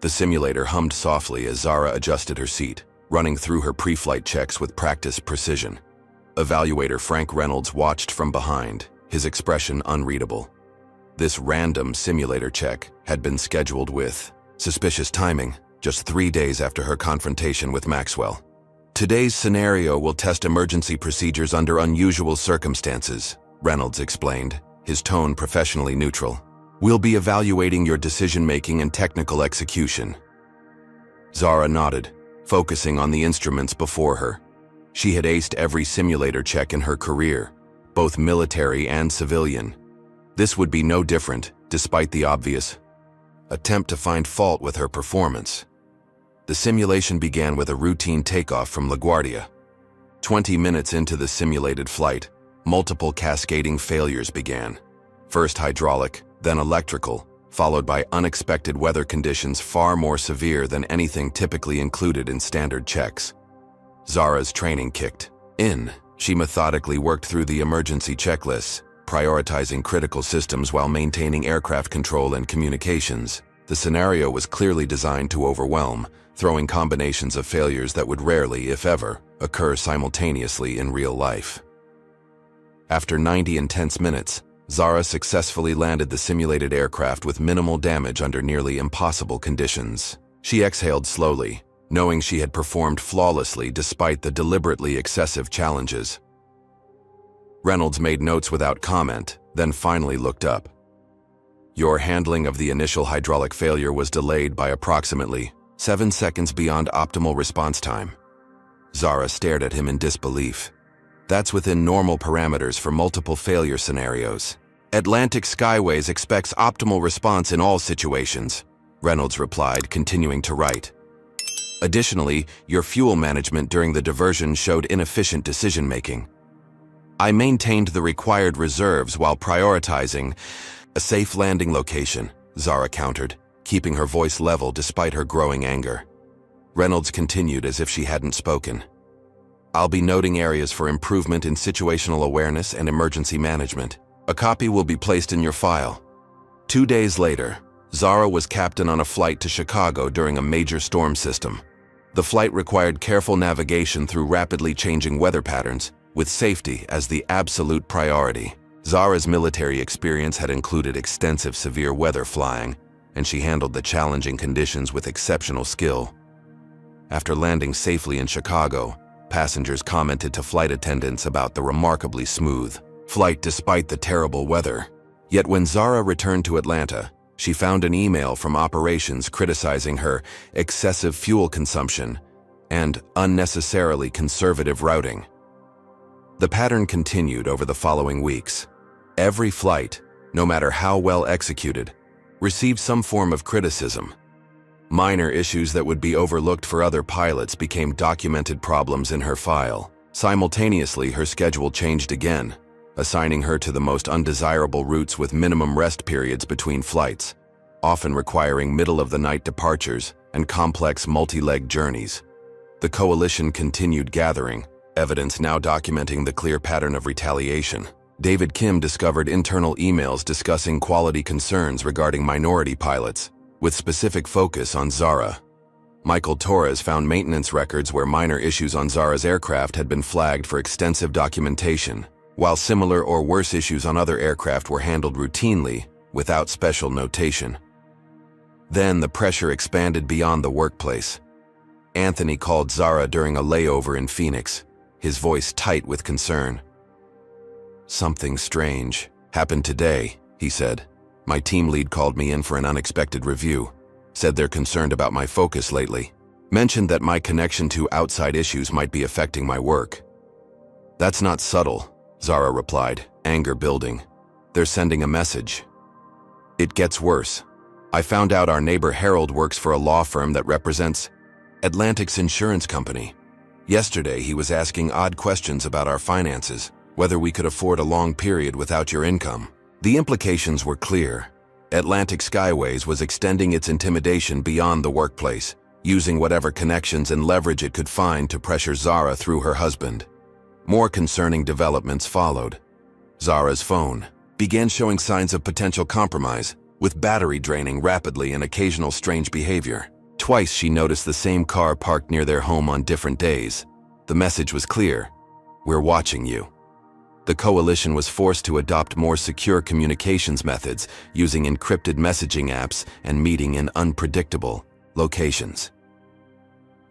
A: The simulator hummed softly as Zara adjusted her seat, running through her pre-flight checks with practiced precision. Evaluator Frank Reynolds watched from behind, his expression unreadable. This random simulator check had been scheduled with suspicious timing, just 3 days after her confrontation with Maxwell. "Today's scenario will test emergency procedures under unusual circumstances," Reynolds explained, his tone professionally neutral. "We'll be evaluating your decision-making and technical execution." Zara nodded, focusing on the instruments before her. She had aced every simulator check in her career, both military and civilian. This would be no different, despite the obvious attempt to find fault with her performance. The simulation began with a routine takeoff from LaGuardia. 20 minutes into the simulated flight, multiple cascading failures began. First hydraulic, then electrical, followed by unexpected weather conditions far more severe than anything typically included in standard checks. Zara's training kicked in. She methodically worked through the emergency checklists, prioritizing critical systems while maintaining aircraft control and communications. The scenario was clearly designed to overwhelm, throwing combinations of failures that would rarely, if ever, occur simultaneously in real life. After 90 intense minutes, Zara successfully landed the simulated aircraft with minimal damage under nearly impossible conditions. She exhaled slowly, knowing she had performed flawlessly despite the deliberately excessive challenges. Reynolds made notes without comment, then finally looked up. "Your handling of the initial hydraulic failure was delayed by approximately 7 seconds beyond optimal response time." Zara stared at him in disbelief. "That's within normal parameters for multiple failure scenarios. Atlantic Skyways expects optimal response in all situations, Reynolds replied, continuing to write. Additionally, your fuel management during the diversion showed inefficient decision-making. I maintained the required reserves while prioritizing a safe landing location, Zara countered, keeping her voice level despite her growing anger. Reynolds continued as if she hadn't spoken. I'll be noting areas for improvement in situational awareness and emergency management. A copy will be placed in your file. 2 days later, Zara was captain on a flight to Chicago during a major storm system. The flight required careful navigation through rapidly changing weather patterns, with safety as the absolute priority. Zara's military experience had included extensive severe weather flying, and she handled the challenging conditions with exceptional skill. After landing safely in Chicago, passengers commented to flight attendants about the remarkably smooth flight despite the terrible weather. Yet when Zara returned to Atlanta, she found an email from operations criticizing her excessive fuel consumption and unnecessarily conservative routing. The pattern continued over the following weeks. Every flight, no matter how well executed, received some form of criticism. Minor issues that would be overlooked for other pilots became documented problems in her file. Simultaneously, her schedule changed again, assigning her to the most undesirable routes with minimum rest periods between flights, often requiring middle-of-the-night departures and complex multi-leg journeys. The coalition continued gathering, evidence now documenting the clear pattern of retaliation. David Kim discovered internal emails discussing quality concerns regarding minority pilots, with specific focus on Zara. Michael Torres found maintenance records where minor issues on Zara's aircraft had been flagged for extensive documentation, while similar or worse issues on other aircraft were handled routinely, without special notation. Then the pressure expanded beyond the workplace. Anthony called Zara during a layover in Phoenix, his voice tight with concern. Something strange happened today, he said. My team lead called me in for an unexpected review, said they're concerned about my focus lately, mentioned that my connection to outside issues might be affecting my work. That's not subtle, Zara replied, anger building. They're sending a message. It gets worse. I found out our neighbor Harold works for a law firm that represents Atlantic's insurance company. Yesterday, he was asking odd questions about our finances, whether we could afford a long period without your income. The implications were clear. Atlantic Skyways was extending its intimidation beyond the workplace, using whatever connections and leverage it could find to pressure Zara through her husband. More concerning developments followed. Zara's phone began showing signs of potential compromise, with battery draining rapidly and occasional strange behavior. Twice she noticed the same car parked near their home on different days. The message was clear: we're watching you. The coalition was forced to adopt more secure communications methods, using encrypted messaging apps and meeting in unpredictable locations.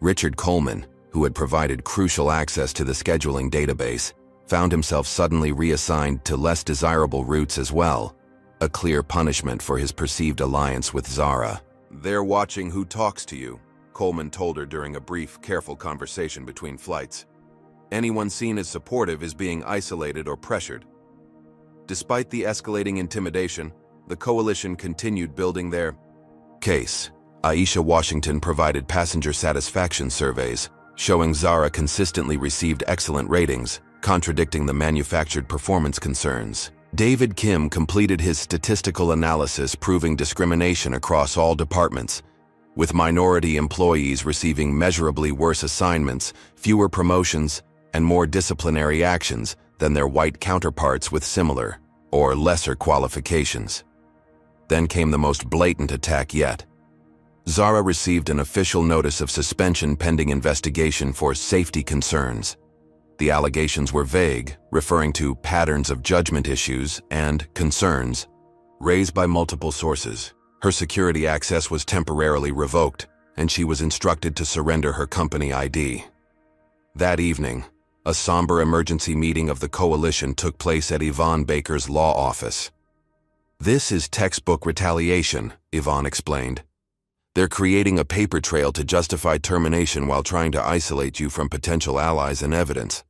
A: Richard Coleman, who had provided crucial access to the scheduling database, found himself suddenly reassigned to less desirable routes as well, a clear punishment for his perceived alliance with Zara. They're watching who talks to you, Coleman told her during a brief, careful conversation between flights. Anyone seen as supportive is being isolated or pressured. Despite the escalating intimidation, the coalition continued building their case. Aisha Washington provided passenger satisfaction surveys, showing Zara consistently received excellent ratings, contradicting the manufactured performance concerns. David Kim completed his statistical analysis proving discrimination across all departments, with minority employees receiving measurably worse assignments, fewer promotions, and more disciplinary actions than their white counterparts with similar or lesser qualifications. Then came the most blatant attack yet. Zara received an official notice of suspension pending investigation for safety concerns. The allegations were vague, referring to patterns of judgment issues and concerns raised by multiple sources. Her security access was temporarily revoked, and she was instructed to surrender her company ID. That evening, a somber emergency meeting of the coalition took place at Yvonne Baker's law office. This is textbook retaliation, Yvonne explained. They're creating a paper trail to justify termination while trying to isolate you from potential allies and evidence.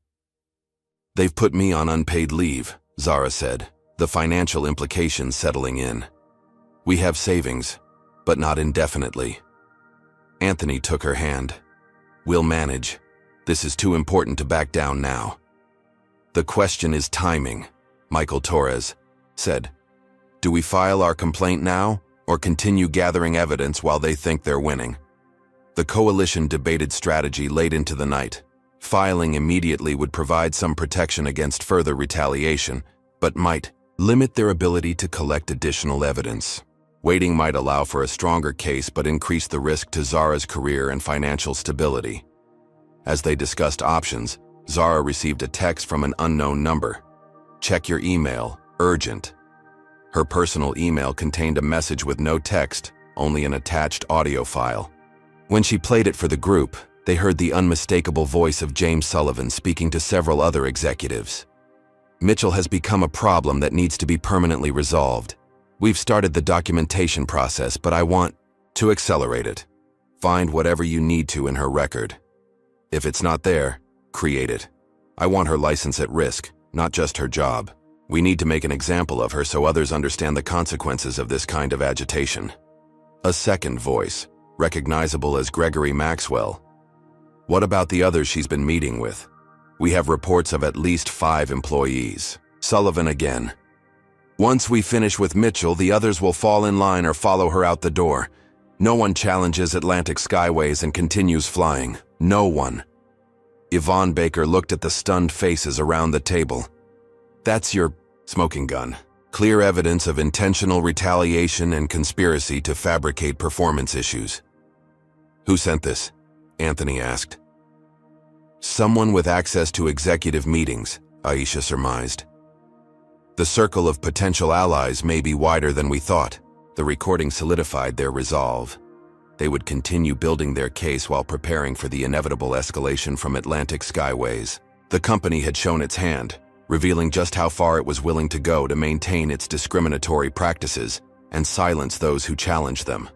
A: They've put me on unpaid leave, Zara said, the financial implications settling in. We have savings, but not indefinitely. Anthony took her hand. We'll manage. This is too important to back down now. The question is timing, Michael Torres said. Do we file our complaint now, or continue gathering evidence while they think they're winning? The coalition debated strategy late into the night. Filing immediately would provide some protection against further retaliation, but might limit their ability to collect additional evidence. Waiting might allow for a stronger case but increase the risk to Zara's career and financial stability. As they discussed options, Zara received a text from an unknown number. Check your email, urgent. Her personal email contained a message with no text, only an attached audio file. When she played it for the group, they heard the unmistakable voice of James Sullivan speaking to several other executives. Mitchell has become a problem that needs to be permanently resolved. We've started the documentation process, but I want to accelerate it. Find whatever you need to in her record. If it's not there, create it. I want her license at risk, not just her job. We need to make an example of her so others understand the consequences of this kind of agitation. A second voice, recognizable as Gregory Maxwell. What about the others she's been meeting with? We have reports of at least 5 employees. Sullivan again. Once we finish with Mitchell, the others will fall in line or follow her out the door. No one challenges Atlantic Skyways and continues flying. No one. Yvonne Baker looked at the stunned faces around the table. That's your smoking gun. Clear evidence of intentional retaliation and conspiracy to fabricate performance issues. Who sent this? Anthony asked. Someone with access to executive meetings, Aisha surmised. The circle of potential allies may be wider than we thought. The recording solidified their resolve. They would continue building their case while preparing for the inevitable escalation from Atlantic Skyways. The company had shown its hand, revealing just how far it was willing to go to maintain its discriminatory practices and silence those who challenged them.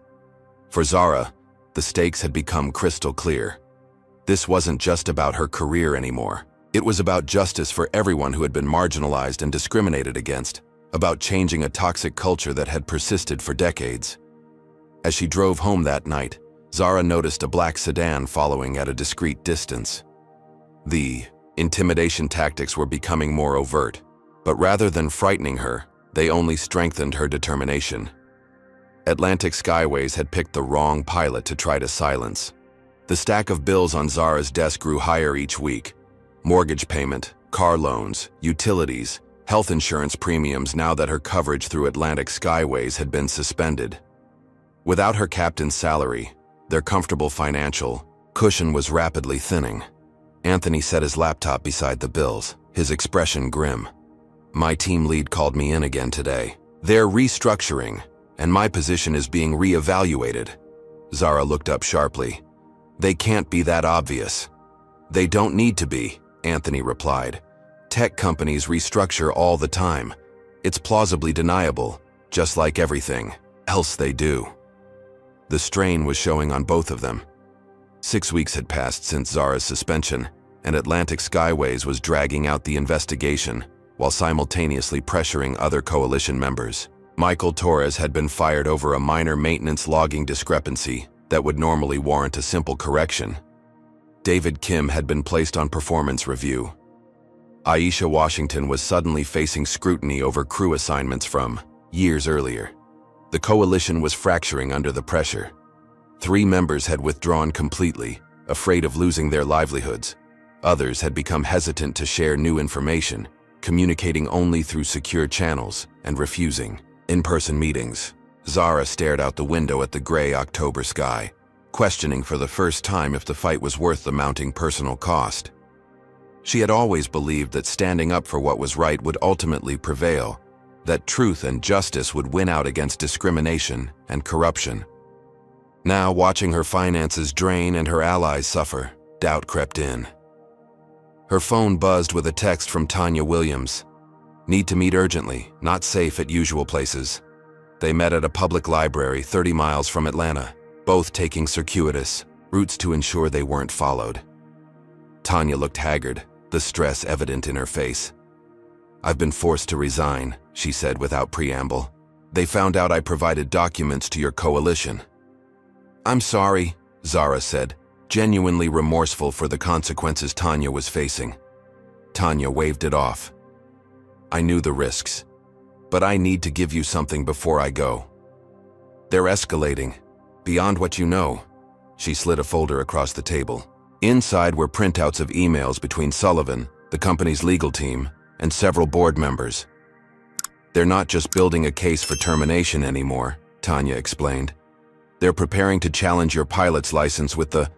A: For Zara, the stakes had become crystal clear. This wasn't just about her career anymore. It was about justice for everyone who had been marginalized and discriminated against, about changing a toxic culture that had persisted for decades. As she drove home that night, Zara noticed a black sedan following at a discreet distance. The intimidation tactics were becoming more overt, but rather than frightening her, they only strengthened her determination. Atlantic Skyways had picked the wrong pilot to try to silence. The stack of bills on Zara's desk grew higher each week. Mortgage payment, car loans, utilities, health insurance premiums now that her coverage through Atlantic Skyways had been suspended. Without her captain's salary, their comfortable financial cushion was rapidly thinning. Anthony set his laptop beside the bills, his expression grim. My team lead called me in again today. They're restructuring, and my position is being reevaluated. Zara looked up sharply. They can't be that obvious. They don't need to be, Anthony replied. Tech companies restructure all the time. It's plausibly deniable, just like everything else they do. The strain was showing on both of them. 6 weeks had passed since Zara's suspension, and Atlantic Skyways was dragging out the investigation while simultaneously pressuring other coalition members. Michael Torres had been fired over a minor maintenance logging discrepancy that would normally warrant a simple correction. David Kim had been placed on performance review. Aisha Washington was suddenly facing scrutiny over crew assignments from years earlier. The coalition was fracturing under the pressure. 3 members had withdrawn completely, afraid of losing their livelihoods. Others had become hesitant to share new information, communicating only through secure channels and refusing in-person meetings. Zara stared out the window at the gray October sky, questioning for the first time if the fight was worth the mounting personal cost. She had always believed that standing up for what was right would ultimately prevail, that truth and justice would win out against discrimination and corruption. Now, watching her finances drain and her allies suffer, doubt crept in. Her phone buzzed with a text from Tanya Williams. Need to meet urgently, not safe at usual places. They met at a public library 30 miles from Atlanta, both taking circuitous routes to ensure they weren't followed. Tanya looked haggard, the stress evident in her face. I've been forced to resign, she said without preamble. They found out I provided documents to your coalition. I'm sorry, Zara said, genuinely remorseful for the consequences Tanya was facing. Tanya waved it off. I knew the risks, but I need to give you something before I go. They're escalating, beyond what you know. She slid a folder across the table. Inside were printouts of emails between Sullivan, the company's legal team, and several board members. They're not just building a case for termination anymore, Tanya explained. They're preparing to challenge your pilot's license with the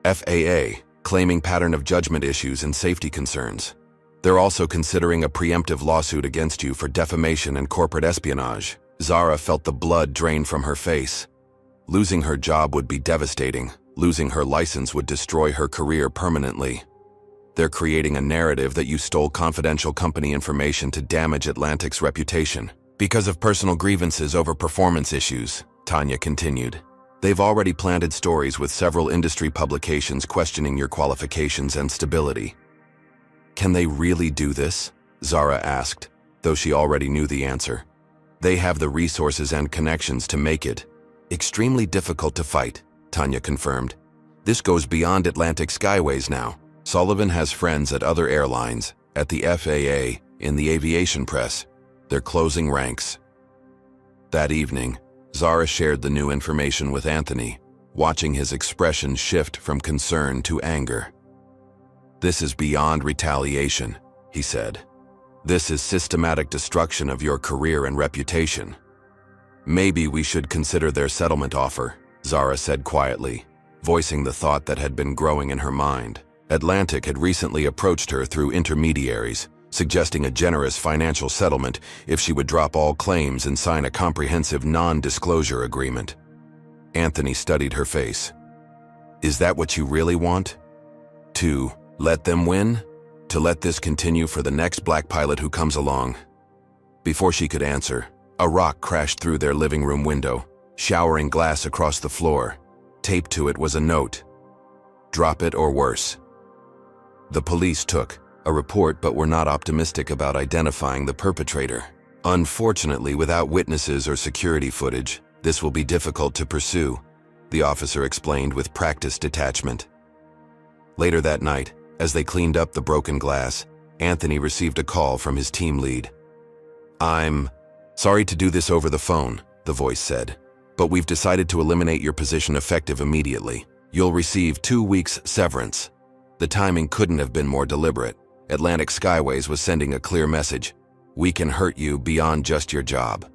A: FAA, claiming pattern of judgment issues and safety concerns. They're also considering a preemptive lawsuit against you for defamation and corporate espionage. Zara felt the blood drain from her face. Losing her job would be devastating. Losing her license would destroy her career permanently. They're creating a narrative that you stole confidential company information to damage Atlantic's reputation. Because of personal grievances over performance issues, Tanya continued. They've already planted stories with several industry publications questioning your qualifications and stability. Can they really do this? Zara asked, though she already knew the answer. They have the resources and connections to make it extremely difficult to fight, Tanya confirmed. This goes beyond Atlantic Skyways now. Sullivan has friends at other airlines, at the FAA, in the aviation press. They're closing ranks. That evening, Zara shared the new information with Anthony, watching his expression shift from concern to anger. This is beyond retaliation, he said. This is systematic destruction of your career and reputation. Maybe we should consider their settlement offer, Zara said quietly, voicing the thought that had been growing in her mind. Atlantic had recently approached her through intermediaries, suggesting a generous financial settlement if she would drop all claims and sign a comprehensive non-disclosure agreement. Anthony studied her face. Is that what you really want? To let them win? To let this continue for the next black pilot who comes along? Before she could answer, a rock crashed through their living room window, showering glass across the floor. Taped to it was a note. Drop it or worse. The police took a report but were not optimistic about identifying the perpetrator. Unfortunately, without witnesses or security footage, this will be difficult to pursue, the officer explained with practiced detachment. Later that night, as they cleaned up the broken glass, Anthony received a call from his team lead. I'm sorry to do this over the phone, the voice said, but we've decided to eliminate your position effective immediately. You'll receive 2 weeks severance. The timing couldn't have been more deliberate. Atlantic Skyways was sending a clear message. We can hurt you beyond just your job.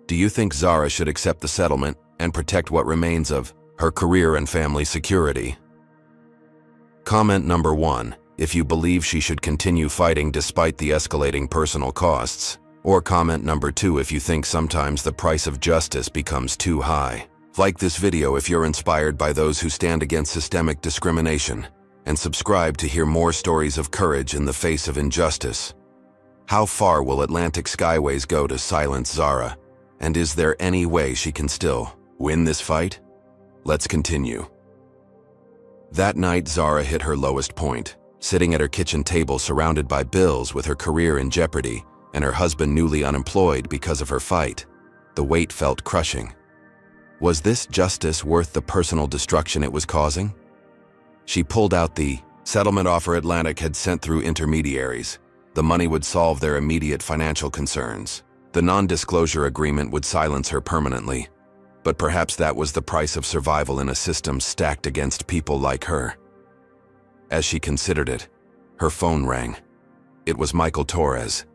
A: Do you think Zara should accept the settlement and protect what remains of her career and family security? Comment number 1, if you believe she should continue fighting despite the escalating personal costs. Or comment number 2 if you think sometimes the price of justice becomes too high. Like this video if you're inspired by those who stand against systemic discrimination, and subscribe to hear more stories of courage in the face of injustice. How far will Atlantic Skyways go to silence Zara? And is there any way she can still win this fight? Let's continue. That night, Zara hit her lowest point, sitting at her kitchen table surrounded by bills with her career in jeopardy and her husband newly unemployed because of her fight. The weight felt crushing. Was this justice worth the personal destruction it was causing? She pulled out the settlement offer Atlantic had sent through intermediaries. The money would solve their immediate financial concerns. The non-disclosure agreement would silence her permanently. But perhaps that was the price of survival in a system stacked against people like her. As she considered it, her phone rang. It was Michael Torres.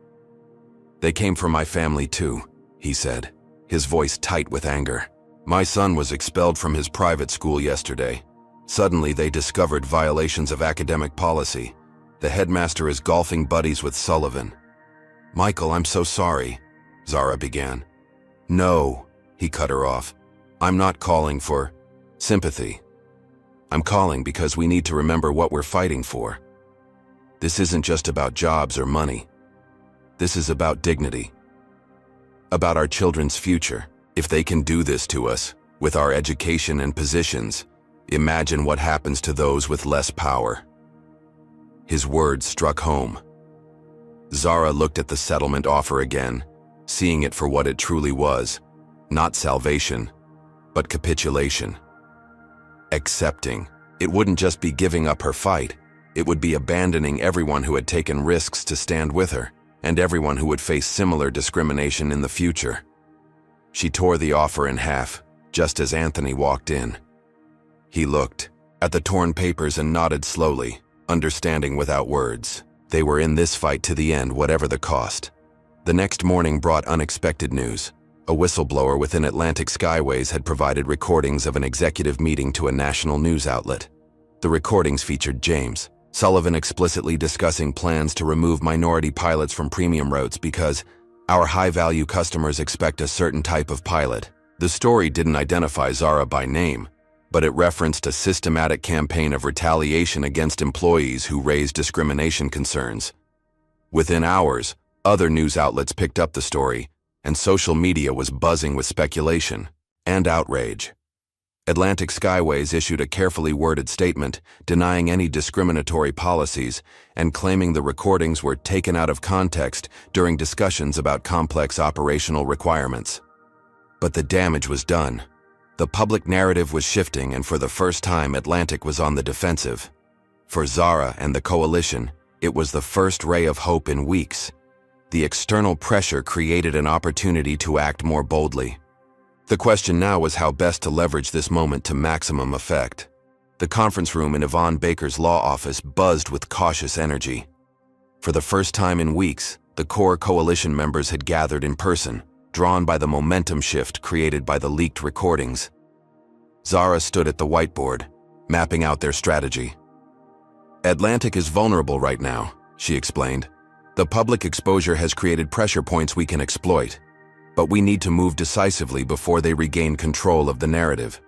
A: They came for my family too, he said, his voice tight with anger. My son was expelled from his private school yesterday. Suddenly, they discovered violations of academic policy. The headmaster is golfing buddies with Sullivan. Michael, I'm so sorry, Zara began. No, he cut her off. I'm not calling for sympathy. I'm calling because we need to remember what we're fighting for. This isn't just about jobs or money. This is about dignity. About our children's future. If they can do this to us, with our education and positions, imagine what happens to those with less power. His words struck home. Zara looked at the settlement offer again, seeing it for what it truly was. Not salvation, but capitulation. Accepting. It wouldn't just be giving up her fight. It would be abandoning everyone who had taken risks to stand with her, and everyone who would face similar discrimination in the future. She tore the offer in half, just as Anthony walked in. He looked at the torn papers and nodded slowly, understanding without words. They were in this fight to the end, whatever the cost. The next morning brought unexpected news. A whistleblower within Atlantic Skyways had provided recordings of an executive meeting to a national news outlet. The recordings featured James Sullivan explicitly discussing plans to remove minority pilots from premium routes because our high-value customers expect a certain type of pilot. The story didn't identify Zara by name, but it referenced a systematic campaign of retaliation against employees who raised discrimination concerns. Within hours, other news outlets picked up the story, and social media was buzzing with speculation and outrage. Atlantic Skyways issued a carefully worded statement denying any discriminatory policies and claiming the recordings were taken out of context during discussions about complex operational requirements. But the damage was done. The public narrative was shifting, and for the first time, Atlantic was on the defensive. For Zara and the coalition, it was the first ray of hope in weeks. The external pressure created an opportunity to act more boldly. The question now was how best to leverage this moment to maximum effect. The conference room in Yvonne Baker's law office buzzed with cautious energy. For the first time in weeks, the core coalition members had gathered in person, drawn by the momentum shift created by the leaked recordings. Zara stood at the whiteboard, mapping out their strategy. Atlantic is vulnerable right now, she explained. The public exposure has created pressure points we can exploit, but we need to move decisively before they regain control of the narrative.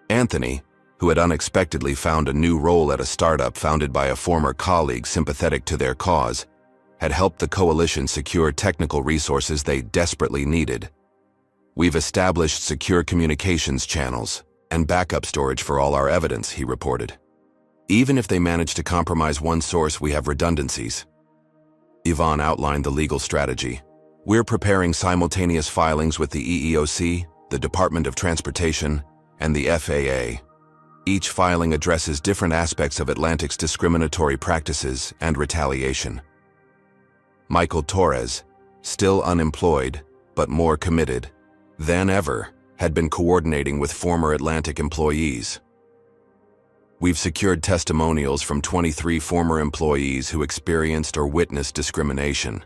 A: Anthony, who had unexpectedly found a new role at a startup founded by a former colleague sympathetic to their cause, had helped the coalition secure technical resources they desperately needed. We've established secure communications channels and backup storage for all our evidence, he reported. Even if they manage to compromise one source, we have redundancies. Yvonne outlined the legal strategy. We're preparing simultaneous filings with the EEOC, the Department of Transportation, and the FAA. Each filing addresses different aspects of Atlantic's discriminatory practices and retaliation. Michael Torres, still unemployed, but more committed than ever, had been coordinating with former Atlantic employees. We've secured testimonials from 23 former employees who experienced or witnessed discrimination.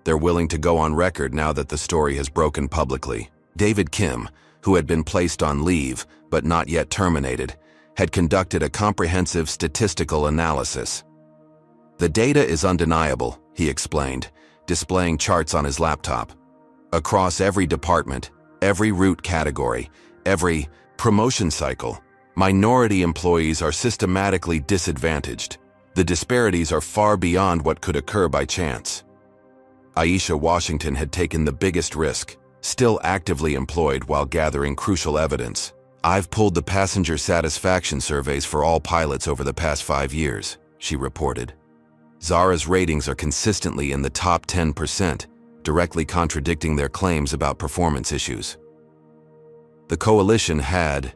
A: They're willing to go on record now that the story has broken publicly. David Kim, who had been placed on leave but not yet terminated, had conducted a comprehensive statistical analysis. The data is undeniable, he explained, displaying charts on his laptop. Across every department, every route category, every promotion cycle, minority employees are systematically disadvantaged. The disparities are far beyond what could occur by chance. Aisha Washington had taken the biggest risk, still actively employed while gathering crucial evidence. I've pulled the passenger satisfaction surveys for all pilots over the past 5 years, she reported. Zara's ratings are consistently in the top 10%, directly contradicting their claims about performance issues. The coalition had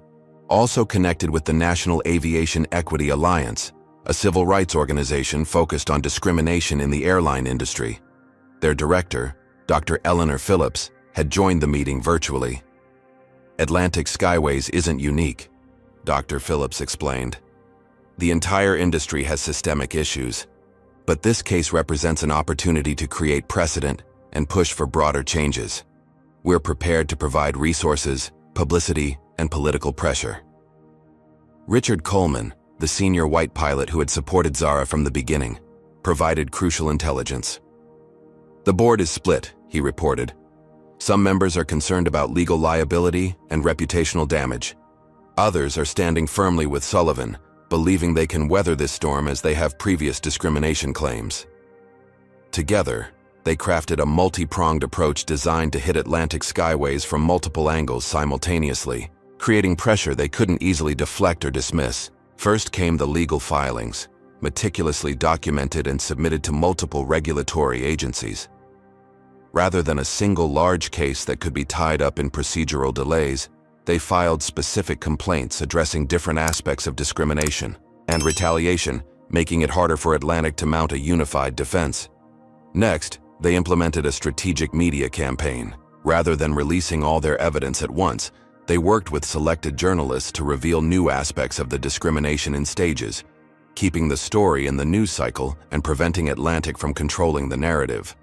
A: also connected with the National Aviation Equity Alliance, a civil rights organization focused on discrimination in the airline industry. Their director, Dr. Eleanor Phillips, had joined the meeting virtually. Atlantic Skyways isn't unique, Dr. Phillips explained. The entire industry has systemic issues, but this case represents an opportunity to create precedent and push for broader changes. We're prepared to provide resources, publicity, and political pressure. Richard Coleman, the senior white pilot who had supported Zara from the beginning, provided crucial intelligence. The board is split, he reported. Some members are concerned about legal liability and reputational damage. Others are standing firmly with Sullivan, believing they can weather this storm as they have previous discrimination claims. Together, they crafted a multi-pronged approach designed to hit Atlantic Skyways from multiple angles simultaneously, creating pressure they couldn't easily deflect or dismiss. First came the legal filings. meticulously documented and submitted to multiple regulatory agencies. Rather than a single large case that could be tied up in procedural delays, they filed specific complaints addressing different aspects of discrimination and retaliation, making it harder for Atlantic to mount a unified defense. Next, they implemented a strategic media campaign. Rather than releasing all their evidence at once, they worked with selected journalists to reveal new aspects of the discrimination in stages, keeping the story in the news cycle and preventing Atlantic from controlling the narrative.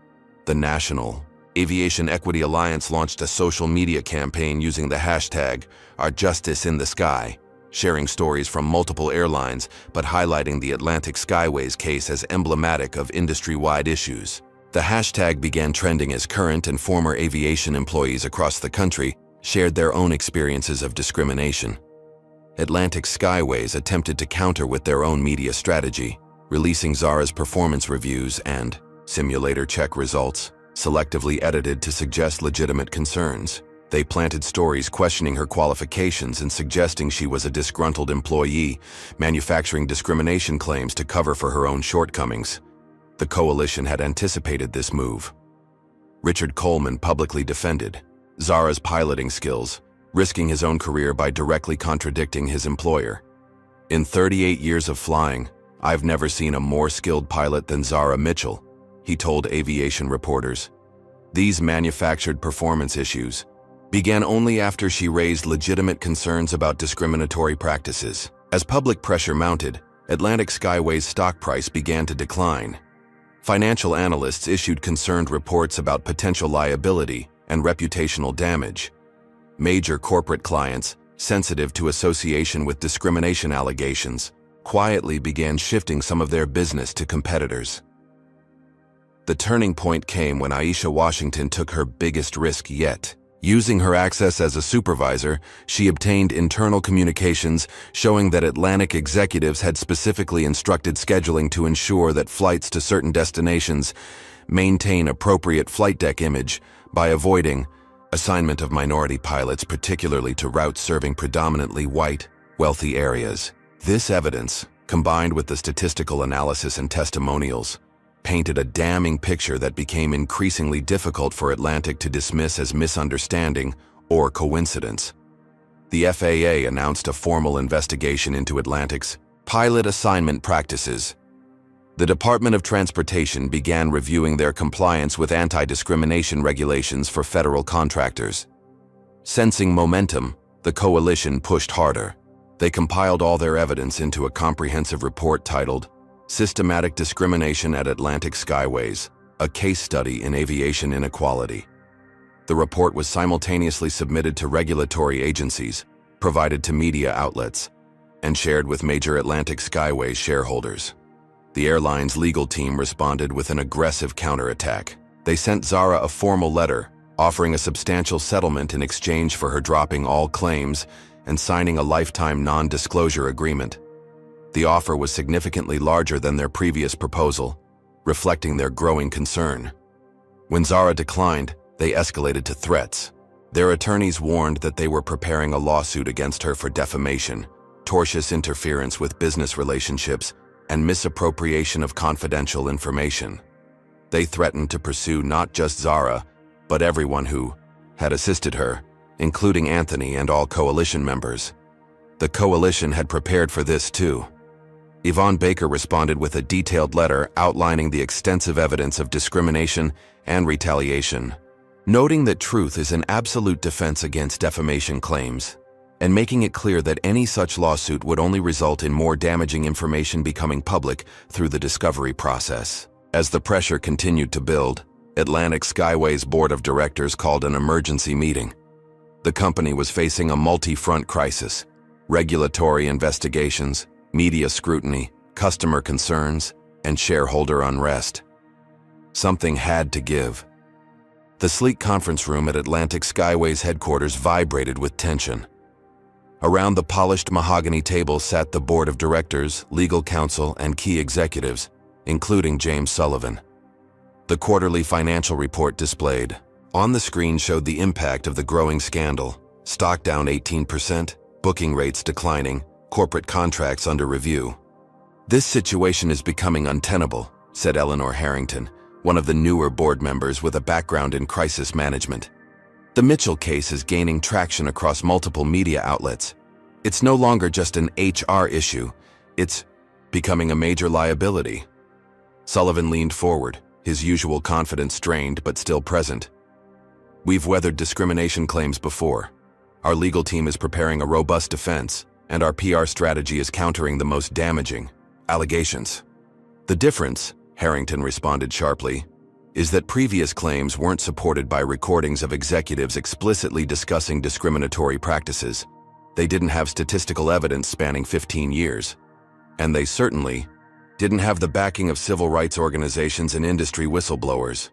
A: The National Aviation Equity Alliance launched a social media campaign using the hashtag #OurJusticeInTheSky, sharing stories from multiple airlines but highlighting the Atlantic Skyways case as emblematic of industry-wide issues. The hashtag began trending as current and former aviation employees across the country shared their own experiences of discrimination. Atlantic Skyways attempted to counter with their own media strategy, releasing Zara's performance reviews and simulator check results, selectively edited to suggest legitimate concerns. They planted stories questioning her qualifications and suggesting she was a disgruntled employee, manufacturing discrimination claims to cover for her own shortcomings. The coalition had anticipated this move. Richard Coleman publicly defended Zara's piloting skills, risking his own career by directly contradicting his employer. "In 38 years of flying, I've never seen a more skilled pilot than Zara Mitchell," he told aviation reporters. These manufactured performance issues began only after she raised legitimate concerns about discriminatory practices. As public pressure mounted, Atlantic Skyways' stock price began to decline. Financial analysts issued concerned reports about potential liability and reputational damage. Major corporate clients, sensitive to association with discrimination allegations, quietly began shifting some of their business to competitors. The turning point came when Aisha Washington took her biggest risk yet. Using her access as a supervisor, she obtained internal communications showing that Atlantic executives had specifically instructed scheduling to ensure that flights to certain destinations maintain appropriate flight deck image by avoiding assignment of minority pilots, particularly to routes serving predominantly white, wealthy areas. This evidence, combined with the statistical analysis and testimonials, painted a damning picture that became increasingly difficult for Atlantic to dismiss as misunderstanding or coincidence. The FAA announced a formal investigation into Atlantic's pilot assignment practices. The Department of Transportation began reviewing their compliance with anti-discrimination regulations for federal contractors. Sensing momentum, the coalition pushed harder. They compiled all their evidence into a comprehensive report titled Systematic Discrimination at Atlantic Skyways, a Case Study in Aviation Inequality. The report was simultaneously submitted to regulatory agencies, provided to media outlets, and shared with major Atlantic Skyways shareholders. The airline's legal team responded with an aggressive counterattack. They sent Zara a formal letter, offering a substantial settlement in exchange for her dropping all claims and signing a lifetime non-disclosure agreement. The offer was significantly larger than their previous proposal, reflecting their growing concern. When Zara declined, they escalated to threats. Their attorneys warned that they were preparing a lawsuit against her for defamation, tortious interference with business relationships, and misappropriation of confidential information. They threatened to pursue not just Zara, but everyone who had assisted her, including Anthony and all coalition members. The coalition had prepared for this too. Yvonne Baker responded with a detailed letter outlining the extensive evidence of discrimination and retaliation, noting that truth is an absolute defense against defamation claims, and making it clear that any such lawsuit would only result in more damaging information becoming public through the discovery process. As the pressure continued to build, Atlantic Skyways' board of directors called an emergency meeting. The company was facing a multi-front crisis: regulatory investigations, media scrutiny, customer concerns, and shareholder unrest. Something had to give. The sleek conference room at Atlantic Skyways headquarters vibrated with tension. Around the polished mahogany table sat the board of directors, legal counsel, and key executives, including James Sullivan. The quarterly financial report displayed on the screen showed the impact of the growing scandal: stock down 18%, booking rates declining, corporate contracts under review. "This situation is becoming untenable," said Eleanor Harrington, one of the newer board members with a background in crisis management. "The Mitchell case is gaining traction across multiple media outlets. It's no longer just an HR issue, it's becoming a major liability." Sullivan leaned forward, his usual confidence strained but still present. "We've weathered discrimination claims before. Our legal team is preparing a robust defense, and our PR strategy is countering the most damaging allegations. The difference," Harrington responded sharply, "is that previous claims weren't supported by recordings of executives explicitly discussing discriminatory practices. They didn't have statistical evidence spanning 15 years. And they certainly didn't have the backing of civil rights organizations and industry whistleblowers."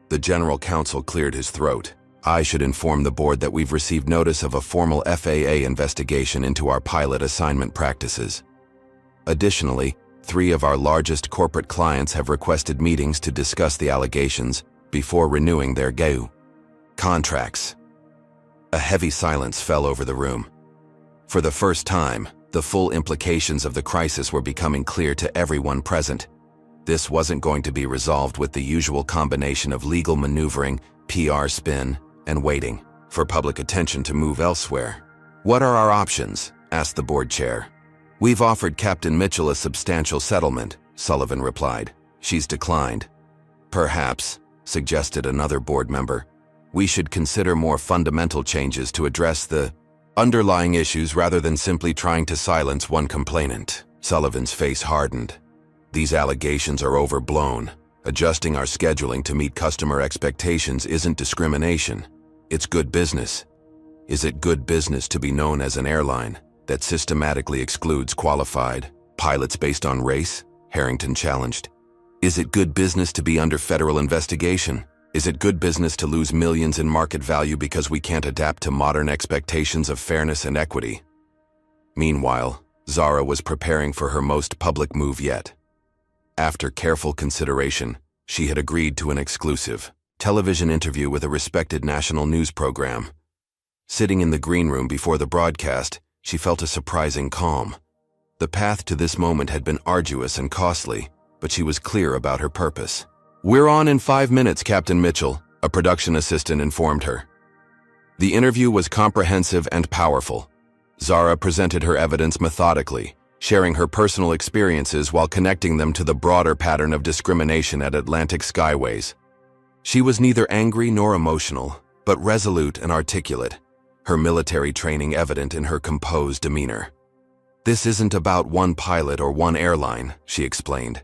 A: The general counsel cleared his throat. "I should inform the board that we've received notice of a formal FAA investigation into our pilot assignment practices. Additionally, 3 of our largest corporate clients have requested meetings to discuss the allegations before renewing their GAU contracts." A heavy silence fell over the room. For the first time, the full implications of the crisis were becoming clear to everyone present. This wasn't going to be resolved with the usual combination of legal maneuvering, PR spin, and waiting for public attention to move elsewhere. "What are our options?" asked the board chair. "We've offered Captain Mitchell a substantial settlement," Sullivan replied. "She's declined." "Perhaps," suggested another board member, "we should consider more fundamental changes to address the underlying issues rather than simply trying to silence one complainant." Sullivan's face hardened. "These allegations are overblown. Adjusting our scheduling to meet customer expectations isn't discrimination. It's good business." "Is it good business to be known as an airline that systematically excludes qualified pilots based on race?" Harrington challenged. "Is it good business to be under federal investigation? Is it good business to lose millions in market value because we can't adapt to modern expectations of fairness and equity?" Meanwhile, Zara was preparing for her most public move yet. After careful consideration, she had agreed to an exclusive television interview with a respected national news program. Sitting in the green room before the broadcast, she felt a surprising calm. The path to this moment had been arduous and costly, but she was clear about her purpose. "We're on in 5 minutes, Captain Mitchell," a production assistant informed her. The interview was comprehensive and powerful. Zara presented her evidence methodically, sharing her personal experiences while connecting them to the broader pattern of discrimination at Atlantic Skyways. She was neither angry nor emotional, but resolute and articulate, her military training evident in her composed demeanor. "This isn't about one pilot or one airline," she explained.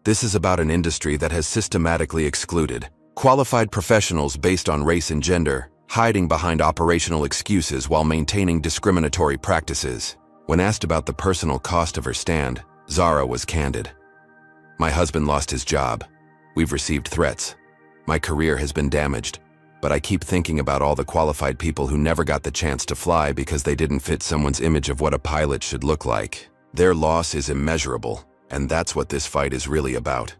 A: "This is about an industry that has systematically excluded qualified professionals based on race and gender, hiding behind operational excuses while maintaining discriminatory practices." When asked about the personal cost of her stand, Zara was candid. "My husband lost his job. We've received threats. My career has been damaged, but I keep thinking about all the qualified people who never got the chance to fly because they didn't fit someone's image of what a pilot should look like. Their loss is immeasurable, and that's what this fight is really about."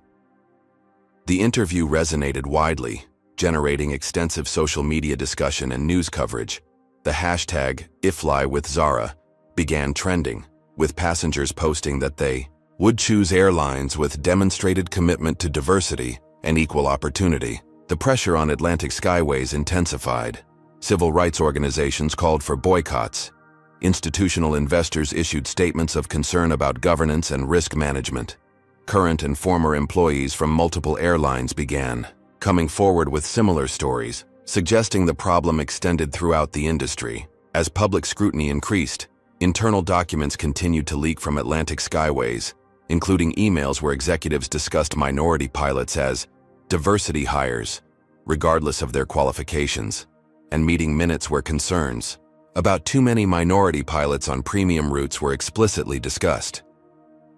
A: The interview resonated widely, generating extensive social media discussion and news coverage. The hashtag #IFlyWithZara began trending, with passengers posting that they would choose airlines with demonstrated commitment to diversity and equal opportunity. The pressure on Atlantic Skyways intensified. Civil rights organizations called for boycotts. Institutional investors issued statements of concern about governance and risk management. Current and former employees from multiple airlines began coming forward with similar stories, suggesting the problem extended throughout the industry. As public scrutiny increased, internal documents continued to leak from Atlantic Skyways, including emails where executives discussed minority pilots as diversity hires, regardless of their qualifications, and meeting minutes where concerns about too many minority pilots on premium routes were explicitly discussed.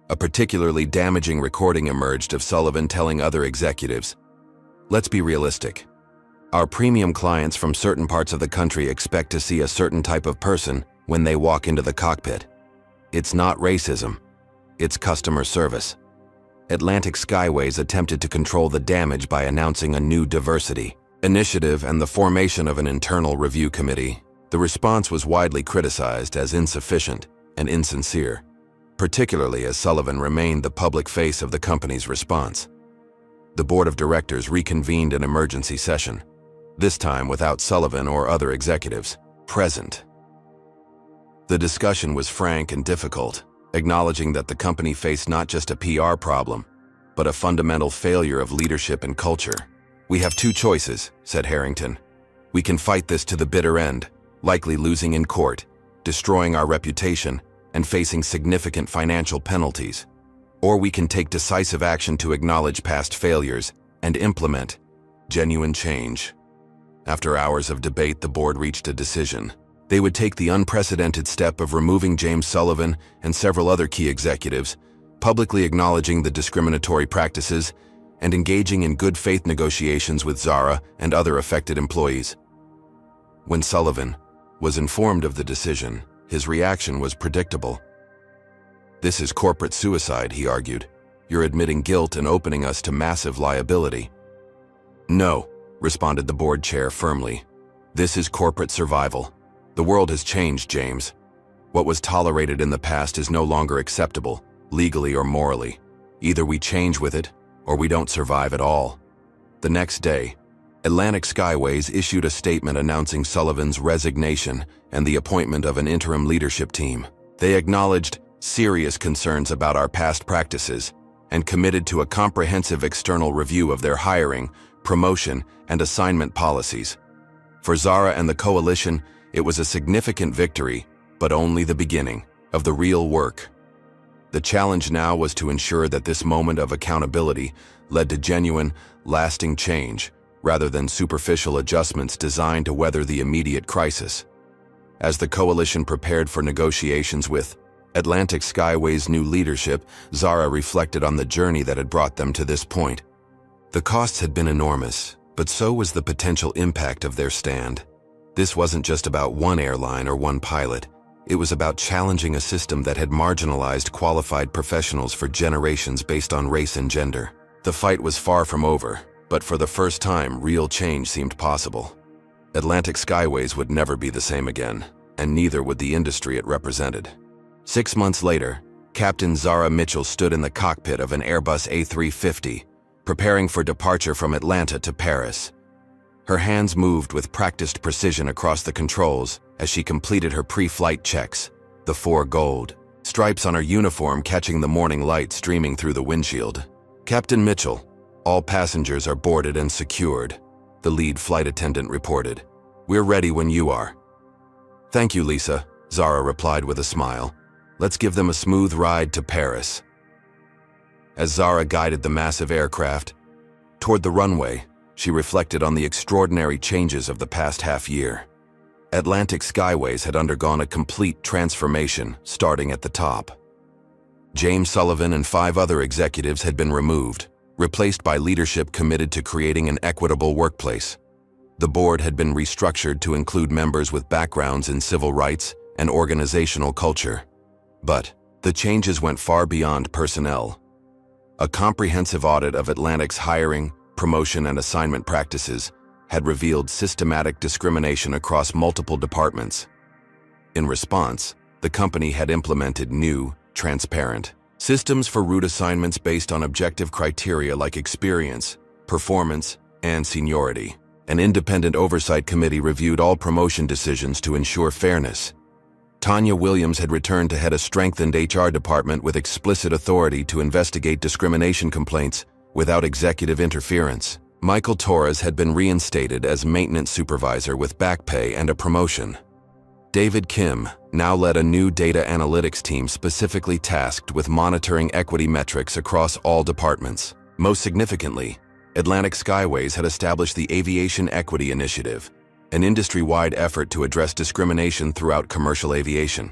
A: A particularly damaging recording emerged of Sullivan telling other executives, "Let's be realistic. Our premium clients from certain parts of the country expect to see a certain type of person when they walk into the cockpit. It's not racism, it's customer service." Atlantic Skyways attempted to control the damage by announcing a new diversity initiative and the formation of an internal review committee. The response was widely criticized as insufficient and insincere. particularly as Sullivan remained the public face of the company's response. The board of directors reconvened an emergency session, this time without Sullivan or other executives present. The discussion was frank and difficult, acknowledging that the company faced not just a PR problem, but a fundamental failure of leadership and culture. "We have two choices," said Harrington. "We can fight this to the bitter end, likely losing in court, destroying our reputation, and facing significant financial penalties. Or we can take decisive action to acknowledge past failures and implement genuine change." After hours of debate, the board reached a decision. They would take the unprecedented step of removing James Sullivan and several other key executives, publicly acknowledging the discriminatory practices, and engaging in good faith negotiations with Zara and other affected employees. When Sullivan was informed of the decision, his reaction was predictable. "This is corporate suicide," he argued. "You're admitting guilt and opening us to massive liability." "No," responded the board chair firmly. "This is corporate survival. The world has changed, James. What was tolerated in the past is no longer acceptable, legally or morally. Either we change with it, or we don't survive at all." The next day, Atlantic Skyways issued a statement announcing Sullivan's resignation and the appointment of an interim leadership team. They acknowledged serious concerns about our past practices and committed to a comprehensive external review of their hiring, promotion, and assignment policies. For Zara and the coalition, it was a significant victory, but only the beginning of the real work. The challenge now was to ensure that this moment of accountability led to genuine, lasting change, rather than superficial adjustments designed to weather the immediate crisis. As the coalition prepared for negotiations with Atlantic Skyways' new leadership, Zara reflected on the journey that had brought them to this point. The costs had been enormous, but so was the potential impact of their stand. This wasn't just about one airline or one pilot. It was about challenging a system that had marginalized qualified professionals for generations based on race and gender. The fight was far from over, but for the first time, real change seemed possible. Atlantic Skyways would never be the same again, and neither would the industry it represented. 6 months later, Captain Zara Mitchell stood in the cockpit of an Airbus A350, preparing for departure from Atlanta to Paris. Her hands moved with practiced precision across the controls as she completed her pre-flight checks, the 4 gold stripes on her uniform catching the morning light streaming through the windshield. "Captain Mitchell, all passengers are boarded and secured," the lead flight attendant reported. "We're ready when you are." "Thank you, Lisa," Zara replied with a smile. "Let's give them a smooth ride to Paris." As Zara guided the massive aircraft toward the runway, she reflected on the extraordinary changes of the past half-year. Atlantic Skyways had undergone a complete transformation, starting at the top. James Sullivan and 5 other executives had been removed, replaced by leadership committed to creating an equitable workplace. The board had been restructured to include members with backgrounds in civil rights and organizational culture. But the changes went far beyond personnel. A comprehensive audit of Atlantic's hiring, promotion, and assignment practices had revealed systematic discrimination across multiple departments. In response, the company had implemented new, transparent systems for route assignments based on objective criteria like experience, performance, and seniority. An independent oversight committee reviewed all promotion decisions to ensure fairness. Tanya Williams had returned to head a strengthened HR department with explicit authority to investigate discrimination complaints without executive interference. Michael Torres had been reinstated as maintenance supervisor with back pay and a promotion. David Kim now led a new data analytics team specifically tasked with monitoring equity metrics across all departments. Most significantly, Atlantic Skyways had established the Aviation Equity Initiative, an industry-wide effort to address discrimination throughout commercial aviation.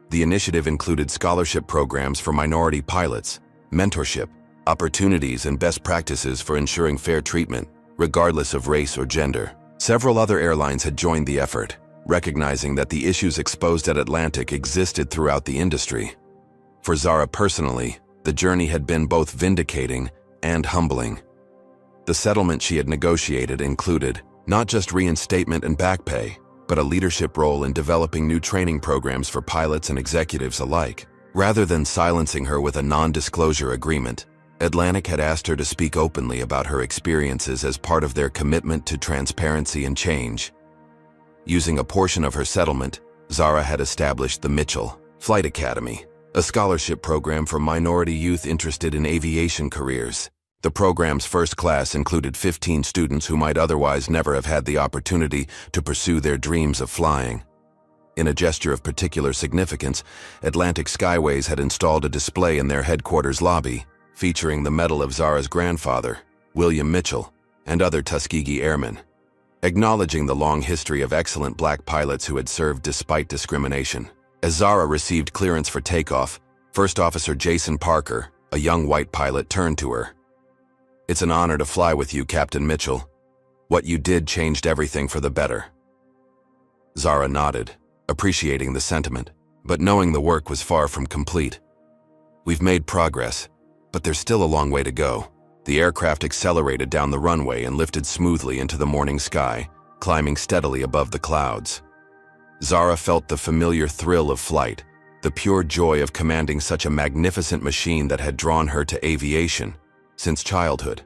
A: The initiative included scholarship programs for minority pilots, mentorship, opportunities, and best practices for ensuring fair treatment, regardless of race or gender. Several other airlines had joined the effort, recognizing that the issues exposed at Atlantic existed throughout the industry. For Zara personally, the journey had been both vindicating and humbling. The settlement she had negotiated included not just reinstatement and back pay, but a leadership role in developing new training programs for pilots and executives alike. Rather than silencing her with a non-disclosure agreement, Atlantic had asked her to speak openly about her experiences as part of their commitment to transparency and change. Using a portion of her settlement, Zara had established the Mitchell Flight Academy, a scholarship program for minority youth interested in aviation careers. The program's first class included 15 students who might otherwise never have had the opportunity to pursue their dreams of flying. In a gesture of particular significance, Atlantic Skyways had installed a display in their headquarters lobby, featuring the medal of Zara's grandfather, William Mitchell, and other Tuskegee airmen, acknowledging the long history of excellent black pilots who had served despite discrimination. As Zara received clearance for takeoff, First Officer Jason Parker, a young white pilot, turned to her. "It's an honor to fly with you, Captain Mitchell. What you did changed everything for the better." Zara nodded, appreciating the sentiment, but knowing the work was far from complete. "We've made progress, but there's still a long way to go." The aircraft accelerated down the runway and lifted smoothly into the morning sky, climbing steadily above the clouds. Zara felt the familiar thrill of flight, the pure joy of commanding such a magnificent machine that had drawn her to aviation since childhood.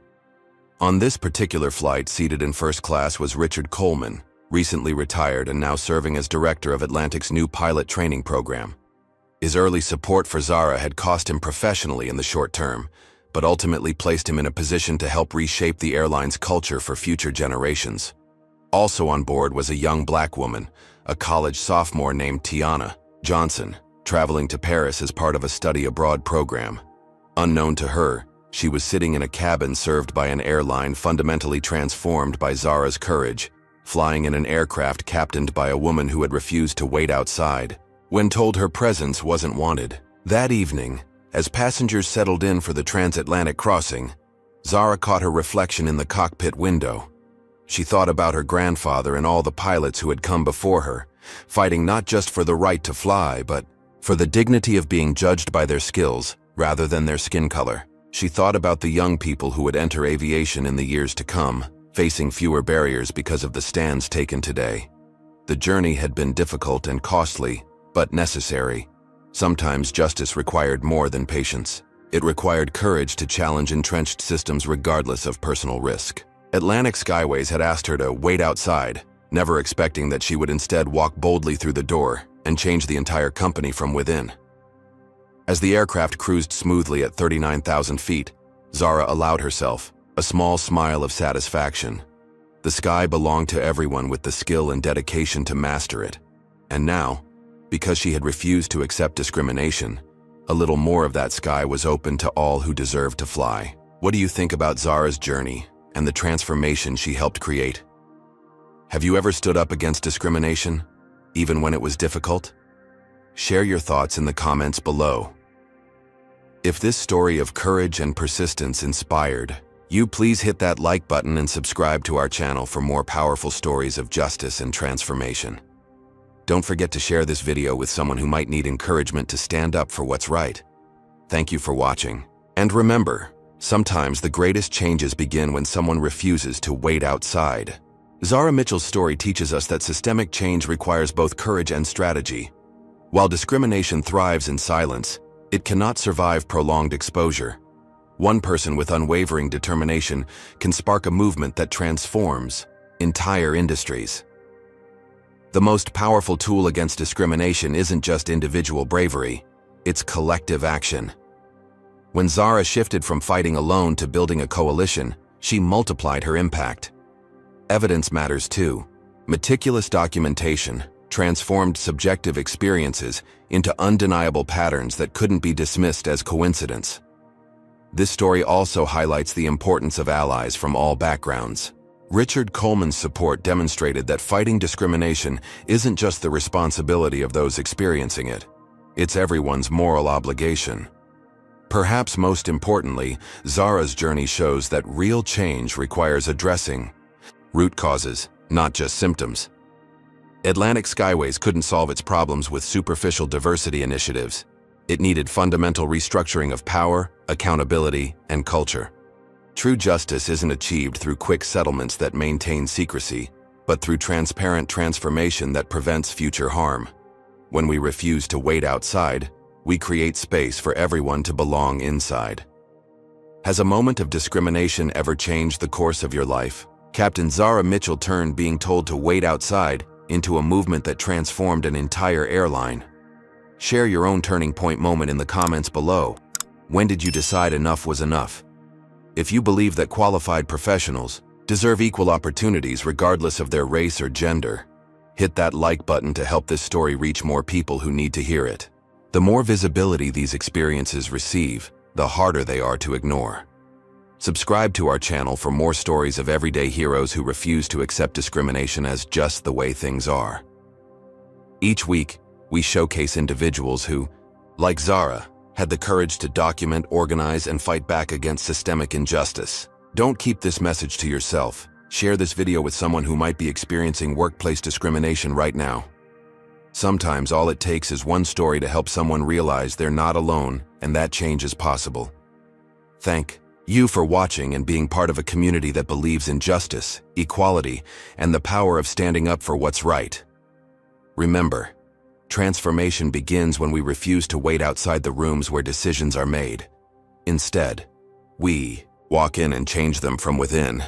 A: On this particular flight, seated in first class was Richard Coleman, recently retired and now serving as director of Atlantic's new pilot training program. His early support for Zara had cost him professionally in the short term, but ultimately placed him in a position to help reshape the airline's culture for future generations. Also on board was a young black woman, a college sophomore named Tiana Johnson, traveling to Paris as part of a study abroad program. Unknown to her, she was sitting in a cabin served by an airline fundamentally transformed by Zara's courage, flying in an aircraft captained by a woman who had refused to wait outside when told her presence wasn't wanted. That evening, as passengers settled in for the transatlantic crossing, Zara caught her reflection in the cockpit window. She thought about her grandfather and all the pilots who had come before her, fighting not just for the right to fly, but for the dignity of being judged by their skills rather than their skin color. She thought about the young people who would enter aviation in the years to come, facing fewer barriers because of the stands taken today. The journey had been difficult and costly, but necessary. Sometimes justice required more than patience. It required courage to challenge entrenched systems regardless of personal risk. Atlantic Skyways had asked her to wait outside, never expecting that she would instead walk boldly through the door and change the entire company from within. As the aircraft cruised smoothly at 39,000 feet, Zara allowed herself a small smile of satisfaction. The sky belonged to everyone with the skill and dedication to master it. And now, because she had refused to accept discrimination, a little more of that sky was open to all who deserved to fly. What do you think about Zara's journey and the transformation she helped create? Have you ever stood up against discrimination, even when it was difficult? Share your thoughts in the comments below. If this story of courage and persistence inspired you, please hit that like button and subscribe to our channel for more powerful stories of justice and transformation. Don't forget to share this video with someone who might need encouragement to stand up for what's right. Thank you for watching. And remember, sometimes the greatest changes begin when someone refuses to wait outside. Zara Mitchell's story teaches us that systemic change requires both courage and strategy. While discrimination thrives in silence, it cannot survive prolonged exposure. One person with unwavering determination can spark a movement that transforms entire industries. The most powerful tool against discrimination isn't just individual bravery, it's collective action. When Zara shifted from fighting alone to building a coalition, she multiplied her impact. Evidence matters too. Meticulous documentation transformed subjective experiences into undeniable patterns that couldn't be dismissed as coincidence. This story also highlights the importance of allies from all backgrounds. Richard Coleman's support demonstrated that fighting discrimination isn't just the responsibility of those experiencing it. It's everyone's moral obligation. Perhaps most importantly, Zara's journey shows that real change requires addressing root causes, not just symptoms. Atlantic Skyways couldn't solve its problems with superficial diversity initiatives. It needed fundamental restructuring of power, accountability, and culture. True justice isn't achieved through quick settlements that maintain secrecy, but through transparent transformation that prevents future harm. When we refuse to wait outside, we create space for everyone to belong inside. Has a moment of discrimination ever changed the course of your life? Captain Zara Mitchell turned being told to wait outside into a movement that transformed an entire airline. Share your own turning point moment in the comments below. When did you decide enough was enough? If you believe that qualified professionals deserve equal opportunities regardless of their race or gender, hit that like button to help this story reach more people who need to hear it. The more visibility these experiences receive, the harder they are to ignore. Subscribe to our channel for more stories of everyday heroes who refuse to accept discrimination as just the way things are. Each week, we showcase individuals who, like Zara, had the courage to document, organize, and fight back against systemic injustice. Don't keep this message to yourself. Share this video with someone who might be experiencing workplace discrimination right now. Sometimes all it takes is one story to help someone realize they're not alone, and that change is possible. Thank you for watching and being part of a community that believes in justice, equality, and the power of standing up for what's right. Remember, transformation begins when we refuse to wait outside the rooms where decisions are made. Instead, we walk in and change them from within.